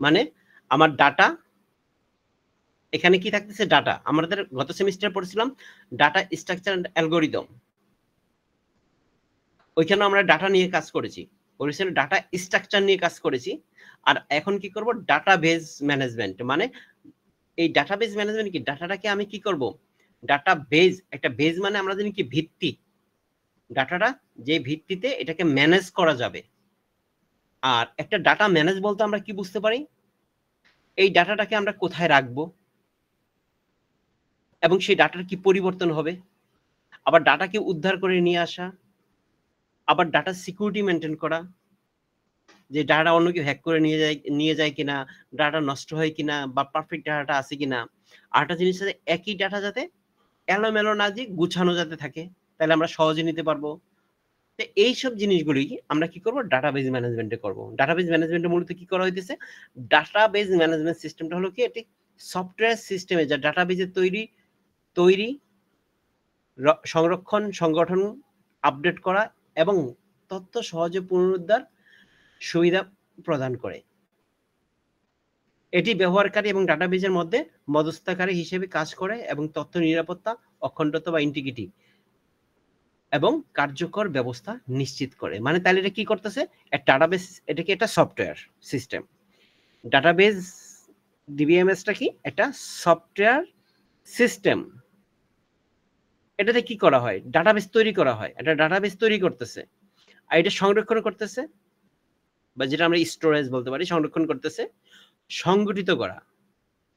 মানে আমার ডাটা, এখানে কি থাকতেছে ডাটা, আমাদের গত সেমিস্টারে পড়ছিলাম ডাটা স্ট্রাকচার এন্ড অ্যালগরিদম, ওইখানে আমরা ডাটা নিয়ে কাজ করেছি, ওইখানে ডাটা স্ট্রাকচার নিয়ে কাজ করেছি। আর এখন কি করব, ডাটাবেজ ম্যানেজমেন্ট। মানে এই ডাটাবেজ ম্যানেজমেন্ট কি, ডাটাটাকে আমি কি করব, ডাটাবেজ, একটা বেজ মানে আমরা জানি কি ভিত্তি, ডাটাটা যে ভিত্তিতে এটাকে ম্যানেজ করা যাবে। আর একটা ডাটা ম্যানেজ বলতে আমরা কি বুঝতে পারি, এই ডাটাটাকে আমরা কোথায় রাখবো এবং সেই ডাটার কি পরিবর্তন হবে, আবার ডাটাকে উদ্ধার করে নিয়ে আসা, আবার ডাটা সিকিউরিটি মেনটেন করা, যে ডাটা অন্য কেউ হ্যাক করে নিয়ে যায় কিনা, ডাটা নষ্ট হয় কিনা, বা পারফেক্ট ডাটাটা আছে কিনা। আরেকটা জিনিস আছে, একই ডাটা যাতে এলোমেলো না দিয়ে গুছানো যাতে থাকে, তাহলে আমরা সহজে নিতে পারবো। তো এইসব জিনিসগুলি আমরা কি করব, ডাটাবেজ ম্যানেজমেন্টে করব। ডাটাবেজ ম্যানেজমেন্টে মূলত কি করা হইতেছে, ডাটাবেজ ম্যানেজমেন্ট সিস্টেমটা হলো কি, এটি সফটওয়্যার সিস্টেমে যা ডাটাবেজের তৈরি সংরক্ষণ, সংগঠন, আপডেট করা এবং তথ্য সহজে পুনরুদ্ধার সুবিধা প্রদান করে। এটি ব্যবহারকারী এবং ডাটাবেজের মধ্যে মধ্যস্থতাকারী হিসেবে কাজ করে এবং তথ্য নিরাপত্তা, অখণ্ডতা বা ইন্টিগ্রিটি এবং কার্যকর ব্যবস্থা নিশ্চিত করে। মানে তাহলে এটা কি করতেছে, একটা ডাটাবেস, এটা কি একটা সফটওয়্যার সিস্টেম। ডাটাবেজ ডিবিএমএসটা কি একটা সফটওয়্যার সিস্টেম। এটাতে কি করা হয়, ডাটাবেস তৈরি করা হয়, একটা ডাটাবেস তৈরি করতেছে, আর এটা সংরক্ষণ করতেছে, বা যেটা আমরা স্টোরেজ বলতে পারি, সংরক্ষণ করতেছে, সংগঠিত করা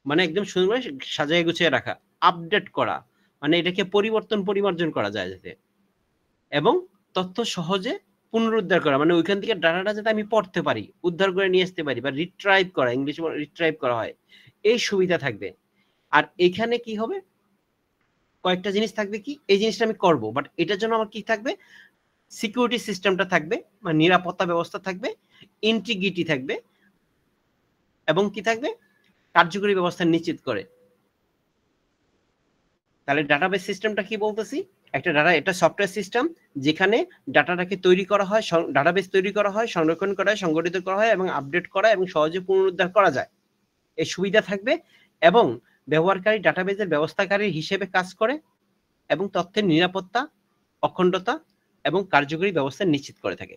মানে একদম সুন্দর সাজায় গুছিয়ে রাখা, আপডেট করা মানে এটাকে পরিমার্জন করা যায় যাতে, এবং তথ্য সহজে পুনরুদ্ধার করা মানে ওইখান থেকে ডাটাটা যাতে আমি পড়তে পারি, উদ্ধার করে নিয়ে আসতে পারি, বা রিট্রাইভ করা, ইংলিশে রিট্রাইভ করা হয়, এই সুবিধা থাকবে। আর এখানে কি হবে, কয়েকটা জিনিস থাকবে, কি এই জিনিসটা আমি করব, বাট এটার জন্য আমার কি থাকবে, সিকিউরিটি সিস্টেমটা থাকবে, মানে নিরাপত্তা ব্যবস্থা থাকবে, ইন্টিগ্রিটি থাকবে, এবং কি থাকবে, কার্যকরী ব্যবস্থা নিশ্চিত করে। তাহলে ডাটাবেস সিস্টেমটা কি বলতেছি, একটা ডাটা, এটা সফটওয়্যার সিস্টেম যেখানে ডাটাটাকে তৈরি করা হয়, ডাটাবেস তৈরি করা হয়, সংরক্ষণ করা হয়, সংগঠিত করা হয় এবং আপডেট করা এবং সহজে পুনরুদ্ধার করা যায়, এই সুবিধা থাকবে। এবং ব্যবহারকারী ডাটাবেজের ব্যবস্থাকারী হিসেবে কাজ করে এবং তথ্যের নিরাপত্তা, অখণ্ডতা এবং কার্যকরী ব্যবস্থা নিশ্চিত করে থাকে।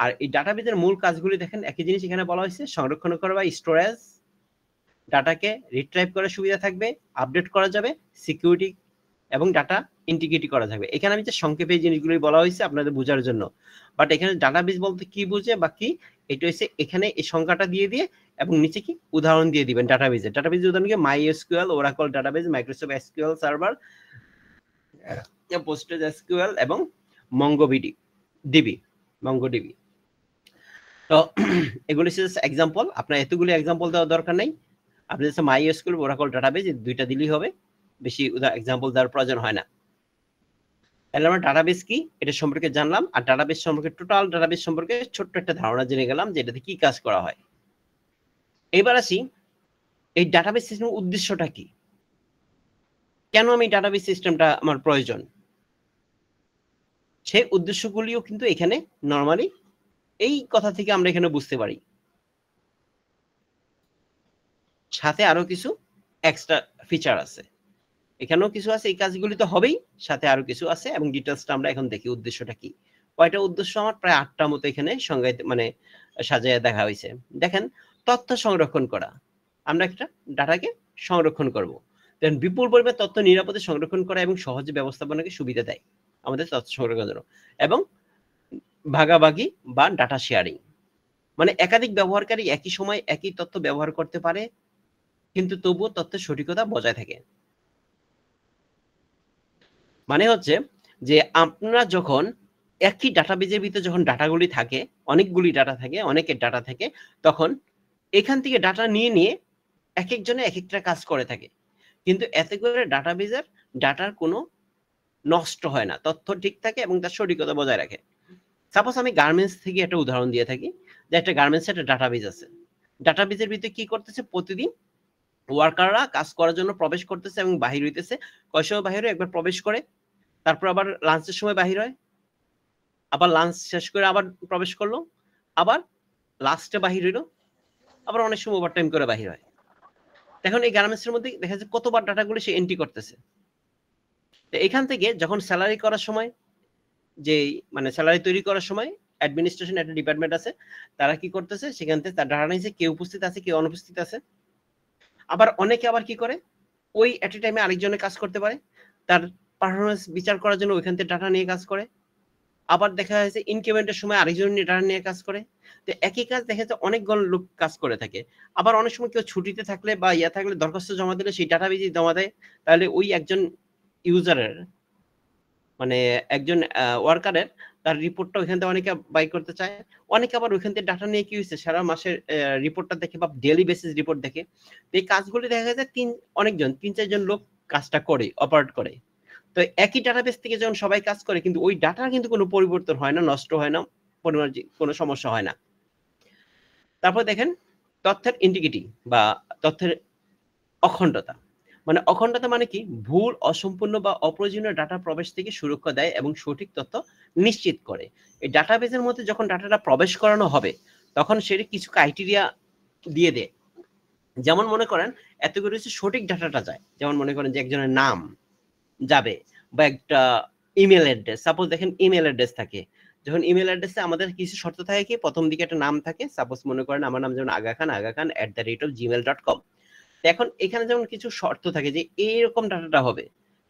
আর এই ডাটাবেজের মূল কাজগুলি দেখেন, একই জিনিস এখানে বলা হয়েছে, সংরক্ষণ করা বা স্টোরেজ, ডাটাকে রিট্রাইভ করার সুবিধা থাকবে, আপডেট করা যাবে, সিকিউরিটি এবং ডাটা ইন্টিগ্রিটি করা থাকবে। এখানে আমি যে সংক্ষেপে এই জিনিসগুলি বলা হয়েছে আপনাদের বোঝার জন্য, বাট এখানে ডাটাবেজ বলতে কি বুঝে বা কি, এটা হচ্ছে এখানে এই সংখ্যাটা দিয়ে এবং নিচে কি উদাহরণ দিয়ে দিবেন ডাটাবেজের। ডাটাবেজের উদাহরণ কি, MySQL, Oracle database, Microsoft SQL server, PostgreSQL এবং মঙ্গোডিবি। তো এগুলি হচ্ছে এক্সাম্পল, আপনার এতগুলি এক্সাম্পল দেওয়ার দরকার নেই, আপনি হচ্ছে মাই এসকিউএল, ওরাকল ডাটাবেজ, দুইটা দিলেই হবে, বেশি এক্সাম্পল দেওয়ার প্রয়োজন হয় না। তাহলে আমরা ডাটাবেস কি এটা সম্পর্কে জানলাম, আর ডাটাবেস সম্পর্কে, টোটাল ডাটাবেস সম্পর্কে ছোট্ট একটা ধারণা জেনে গেলাম যে এটাতে কি কাজ করা হয়। এবার আসি, এই ডাটাবেস সিস্টেমের উদ্দেশ্যটা কি, কেন আমি ডাটাবেস সিস্টেমটা আমার প্রয়োজন, সেই উদ্দেশ্যগুলিও কিন্তু এখানে নরমালি এই কথা থেকে আমরা এখানে বুঝতে পারি। সাথে আরো কিছু এক্সট্রা ফিচার আছে, এখানেও কিছু আছে, এই কাজগুলি তো হবেই, সাথে আরো কিছু আছে এবং ডিটেলসটা আমরা এখন দেখি উদ্দেশ্যটা কি। কয়টা উদ্দেশ্য, আমার প্রায় 8টা মতো এখানে সংজ্ঞায়িত মানে সাজায় দেখা হয়েছে। দেখেন, তথ্য সংরক্ষণ করা, আমরা একটা ডাটাকে সংরক্ষণ করব, দেন বিপুল পরিমাণ তথ্য নিরাপদে সংরক্ষণ করা এবং সহজে ব্যবস্থাপনাকে সুবিধা দেয় আমাদের তথ্য সংরক্ষণের জন্য, এবং ভাগাভাগি বা ডাটা শেয়ারিং, মানে একাধিক ব্যবহারকারী একই সময় একই তথ্য ব্যবহার করতে পারে কিন্তু তবুও তথ্যের সঠিকতা বজায় থাকে। মানে হচ্ছে যে আপনারা যখন একই ডাটাবেজের ভিতরে যখন ডাটাগুলি থাকে, অনেকগুলি ডাটা থাকে, অনেকের ডাটা থাকে, তখন এখান থেকে ডাটা নিয়ে এক একজনে এক একটা কাজ করে থাকে, কিন্তু এতে করে ডাটাবেজের ডাটার কোনো নষ্ট হয় না, তথ্য ঠিক থাকে এবং তার সঠিকতা বজায় রাখে। সাপোজ আমি গার্মেন্টস থেকে একটা উদাহরণ দিয়ে থাকি, যে একটা গার্মেন্টসের একটা ডাটাবেজ আছে, ডাটাবেজের ভিতরে কি করতেছে, প্রতিদিন ওয়ার্কাররা কাজ করার জন্য প্রবেশ করতেছে এবং বাহির হইতেছে, কয় সময় বাহির হয়, একবার প্রবেশ করে, তারপর আবার লাঞ্চের সময় বাহির হয়, আবার লাঞ্চ শেষ করে আবার প্রবেশ করলো, আবার লাস্টে বাহির হইলো, আবার অনেক সময় ওভারটাইম করে বাহির হয়। এখন এই গার্মেন্টসের মধ্যে দেখা যাচ্ছে কতবার ডাটাগুলো সে এন্ট্রি করতেছে। তো এখান থেকে যখন স্যালারি করার সময় যেই মানে স্যালারি তৈরি করার সময় অ্যাডমিনিস্ট্রেশন একটা ডিপার্টমেন্ট আছে, তারা কি করতেছে সেখান থেকে তার ডাটা নিয়েছে কে উপস্থিত আছে কে অনুপস্থিত আছে। আবার অনেকে আবার কি করে ওই এট এ টাইমে আরেকজনের কাজ করতে পারে, তার পারফরমেন্স বিচার করার জন্য ওইখান থেকে ডাটা নিয়ে কাজ করে। আবার দেখা যাচ্ছে ইনক্রিমেন্টের সময় আরেকজন ডাটা নিয়ে কাজ করে। তো একই কাজ দেখা যাচ্ছে অনেকগুলো লোক কাজ করে থাকে। আবার অনেক সময় কেউ ছুটিতে থাকলে বা ইয়া থাকলে দরখাস্ত জমা দিলে সেই ডাটাবেজে জমা দেয়। তাহলে ওই একজন ইউজারের মানে একজন ওয়ার্কারের তার রিপোর্টটা ওইখান থেকে অনেকে বাই করতে চায়। অনেকে আবার ওইখান থেকে ডাটা নিয়ে কি হয়েছে সারা মাসের রিপোর্টটা দেখে বা ডেইলি বেসিস রিপোর্ট দেখে। তো এই কাজগুলি দেখা যায় অনেকজন ৩-৪ জন লোক কাজটা করে, অপারেট করে। তো একই ডাটাবেস থেকে যখন সবাই কাজ করে কিন্তু ওই ডাটার কিন্তু কোনো পরিবর্তন হয় না, নষ্ট হয় না, কোনো সমস্যা হয় না। তারপর দেখেন তথ্যের ইন্টিগ্রিটি বা তথ্যের অখণ্ডতা। মানে অখণ্ডতা মানে কি? ভুল, অসম্পূর্ণ বা অপ্রয়োজনীয় ডাটা প্রবেশ থেকে সুরক্ষা দেয় এবং সঠিক তথ্য নিশ্চিত করে। এই ডাটাবেসের মধ্যে যখন ডাটাটা প্রবেশ করানো হবে তখন সেটি কিছু ক্রাইটেরিয়া দিয়ে দেয়। যেমন মনে করেন এত করে সঠিক ডাটাটা যায়। যেমন মনে করেন যে একজনের নাম যাবে বা একটা ইমেল অ্যাড্রেস। সাপোজ দেখেন ইমেল অ্যাড্রেস থাকে। যখন ইমেল অ্যাড্রেসে আমাদের কিছু শর্ত থাকে কি? প্রথম দিকে একটা নাম থাকে। সাপোজ মনে করেন আমার নাম যেমন আগা খান @gmail.com। এখন এখানে যেমন কিছু শর্ত থাকে যে এইরকম ডাটাটা হবে।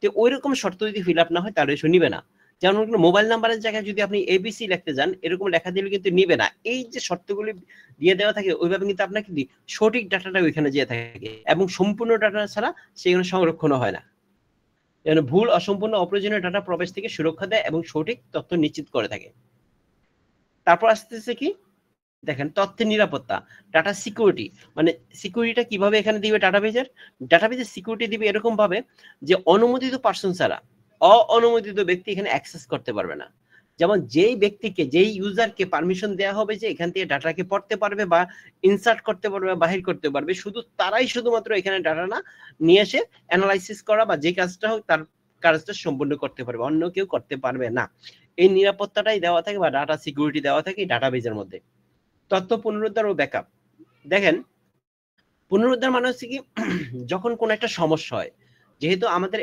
তো ঐরকম শর্ত যদি ফিল আপ না হয় তাহলে সে নিবে না। যেমন মোবাইল নাম্বারের জায়গায় যদি আপনি এবিসি লিখতে যান এরকম লেখা দিলে কিন্তু নিবে না। এই যে শর্তগুলি দিয়ে দেওয়া থাকে ওইভাবে কিন্তু আপনাকে সঠিক ডাটাটা ওইখানে যেয়ে থাকে এবং সম্পূর্ণ ডাটা ছাড়া সেখানে সংরক্ষণ হয় না। যেন ভুল, অসম্পূর্ণ, অপ্রয়োজনীয় ডাটা প্রবেশ থেকে সুরক্ষা দেয় এবং সঠিক তথ্য নিশ্চিত করে থাকে। তারপর আসতেছে কি? দেখেন তথ্যের নিরাপত্তা, ডাটা সিকিউরিটি। মানে সিকিউরিটিটা কিভাবে এখানে দিবে ডাটাবেজের? ডাটাবেজের সিকিউরিটি দিবে এরকম ভাবে যে অনুমোদিত পারসন ছাড়া অনুমোদিত ব্যক্তি এখানে অ্যাক্সেস করতে পারবে না। যেমন যেই ব্যক্তিকে যেই ইউজারকে পারমিশন দেওয়া হবে যে এখান থেকে ডাটাকে পড়তে পারবে বা ইনসার্ট করতে পারবে বা বাহির করতে পারবে, শুধু তারাই শুধুমাত্র এখানে ডাটাটা নিয়ে এসে অ্যানালাইসিস করা বা যে কাজটা হোক তার কাজটা সম্পূর্ণ করতে পারবে, অন্য কেউ করতে পারবে না। এই নিরাপত্তাটাই দেওয়া থাকে বা ডাটা সিকিউরিটি দেওয়া থাকে ডাটাবেজের মধ্যে। তথ্য পুনরুদ্ধার ও ব্যাকআপ। দেখেন পুনরুদ্ধার মানে হচ্ছে কি যখন কোনো একটা সমস্যা হয়, যেহেতু আমাদের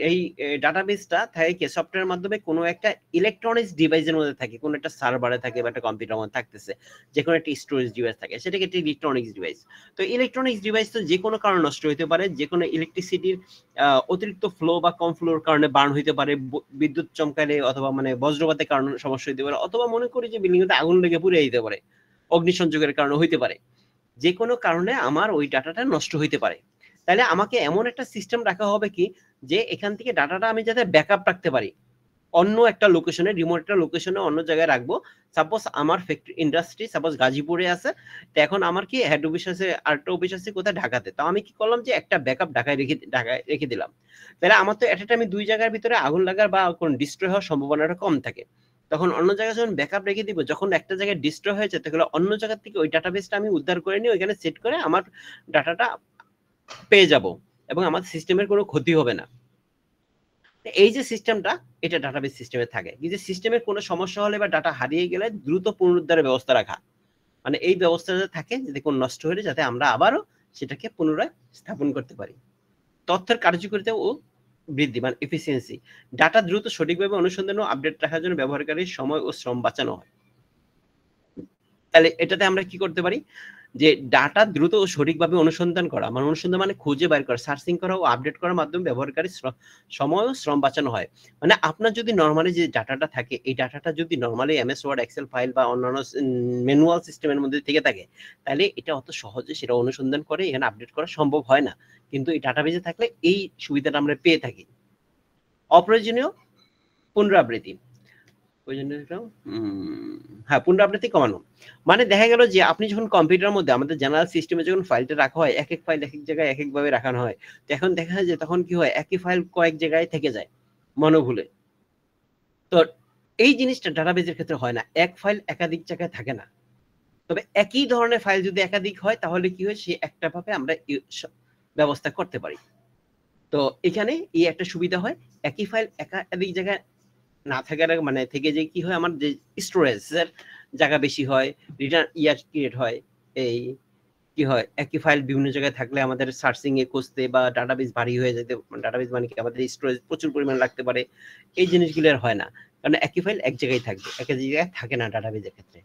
এই ডাটাবেসটা থাকে সফটওয়্যারের মাধ্যমে কোনো একটা ইলেকট্রনিক্স ডিভাইসের মধ্যে থাকে, কোনো একটা সার্ভারে থাকে বা একটা কম্পিউটার মধ্যে থাকতেছে, যে কোনো একটা স্টোরেজ ডিভাইস থাকে, সেটাকে একটা ইলেকট্রনিক্স ডিভাইস। তো ইলেকট্রনিক্স ডিভাইস তো যে কোনো কারণে নষ্ট হতে পারে, যে কোনো ইলেকট্রিসিটির অতিরিক্ত ফ্লো বা কম ফ্লোর কারণে বার্ন হইতে পারে, বিদ্যুৎ চমকালে অথবা মানে বজ্রপাতের কারণে সমস্যা হইতে পারে, অথবা মনে করি যে বিল্ডিং এতে আগুন লেগে পুড়ে যেতে পারে, অগ্নিসংযোগের কারণে হইতে পারে। যে কোনো কারণে আমার ওই ডাটাটা নষ্ট হইতে পারে। তাহলে আমাকে এমন একটা সিস্টেম রাখা হবে কি যে এখান থেকে ডাটাটা আমি যাতে ব্যাকআপ রাখতে পারি অন্য একটা লোকেশনে, রিমোট একটা লোকেশনে অন্য জায়গায় রাখবো। সাপোজ আমার ফ্যাক্টরি ইন্ডাস্ট্রি সাপোজ গাজীপুরে আছে, তো এখন আমার কি হেড অফিস আছে, আরেকটা অফিস আছে কোথায় ঢাকাতে, তো আমি কি করলাম যে একটা ব্যাকআপ ঢাকায় রেখে দিলাম। তাহলে আমার তো একটা টাইমে দুই জায়গার ভিতরে আগুন লাগার বা কোন ডিস্ট্রয় হওয়ার সম্ভাবনাটা কম থাকে। তখন অন্য জায়গায় যখন ব্যাকআপ রেখে দিব, যখন একটা জায়গায় ডিস্ট্রয় হয়েছে তাহলে অন্য জায়গা থেকে ওই ডাটাবেসটা আমি উদ্ধার করে নিয়ে ওইখানে সেট করে আমার ডাটাটা পেয়ে যাব এবং আমার সিস্টেমের কোনো ক্ষতি হবে না। এই যে সিস্টেমটা এটা ডাটাবেস সিস্টেমে থাকে, কিন্তু সিস্টেমের কোনো সমস্যা হলে বা ডাটা হারিয়ে গেলে দ্রুত পুনরুদ্ধারের ব্যবস্থা রাখা, মানে এই ব্যবস্থাটা থাকে যদি কোনো নষ্ট হলে যাতে আমরা আবারও সেটাকে পুনরায় স্থাপন করতে পারি। তথ্যের কার্যকারিতা ও বৃদ্ধি মানে এফিসিয়েন্সি, ডাটা দ্রুত সঠিকভাবে অনুসন্ধান ও আপডেট রাখার জন্য ব্যবহারকারীর সময় ও শ্রম বাঁচানো হয়। তাহলে এটাতে আমরা কি করতে পারি যে ডাটা দ্রুত ও সঠিকভাবে অনুসন্ধান করা, মানে অনুসন্ধান মানে খুঁজে বের করা, সার্চিং করা ও আপডেট করার মাধ্যমে ব্যবহারকারীর সময় ও শ্রম বাঁচানো হয়। মানে আপনার যদি নরমালি যে ডাটাটা থাকে এই ডাটাটা যদি normally MS word, excel file বা অন্যান্য ম্যানুয়াল সিস্টেমের মধ্যে থেকে থাকে, তাহলে এটা অত সহজে সেটা অনুসন্ধান করে এখানে আপডেট করা সম্ভব হয় না। কিন্তু এই ডাটাবেজে থাকলে এই সুবিধাটা আমরা পেয়ে থাকি। অপ্রয়োজনীয় পুনরাবৃত্তি, হ্যাঁ পুনরাবৃত্তি কমানো, মানে দেখা গেল যে আপনি যখন কম্পিউটারের মধ্যে আমাদের জেনারেল সিস্টেমে যখন ফাইলটা রাখা হয়, এক এক ফাইল এক এক জায়গায় এক এক ভাবে রাখানো হয়, তো এখন দেখা যায় যে তখন কি হয় একই ফাইল কয়েক জায়গায় থেকে যায় মনোভুলে। তো এই জিনিসটা ডাটাবেজের ক্ষেত্রে হয় না, এক ফাইল একাধিক জায়গায় থাকে না। তবে একই ধরনের ফাইল যদি একাধিক হয় তাহলে কি হয় সে একটা ভাবে আমরা ব্যবস্থা করতে পারি। তো এখানে এই একটা সুবিধা হয়, একই ফাইল একাধিক জায়গায় না থাকার মানে থেকে যে কি হয় আমার যে স্টোরেজের জায়গা বেশি হয়, রিটার্ন ক্রিয়েট হয়, এই কি কি হয় একই ফাইল বিভিন্ন জায়গায় থাকলে আমাদের সার্চিং এ খুঁজতে বা ডাটাবেস ভারী হয়ে যেতে, ডাটাবেস মানে কি আমাদের স্টোরেজ প্রচুর পরিমাণ লাগতে পারে, এই জিনিসগুলো আর হয় না, কারণ একই ফাইল এক জায়গায় থাকবে, এক জায়গায় থাকে না ডাটাবেসের ক্ষেত্রে।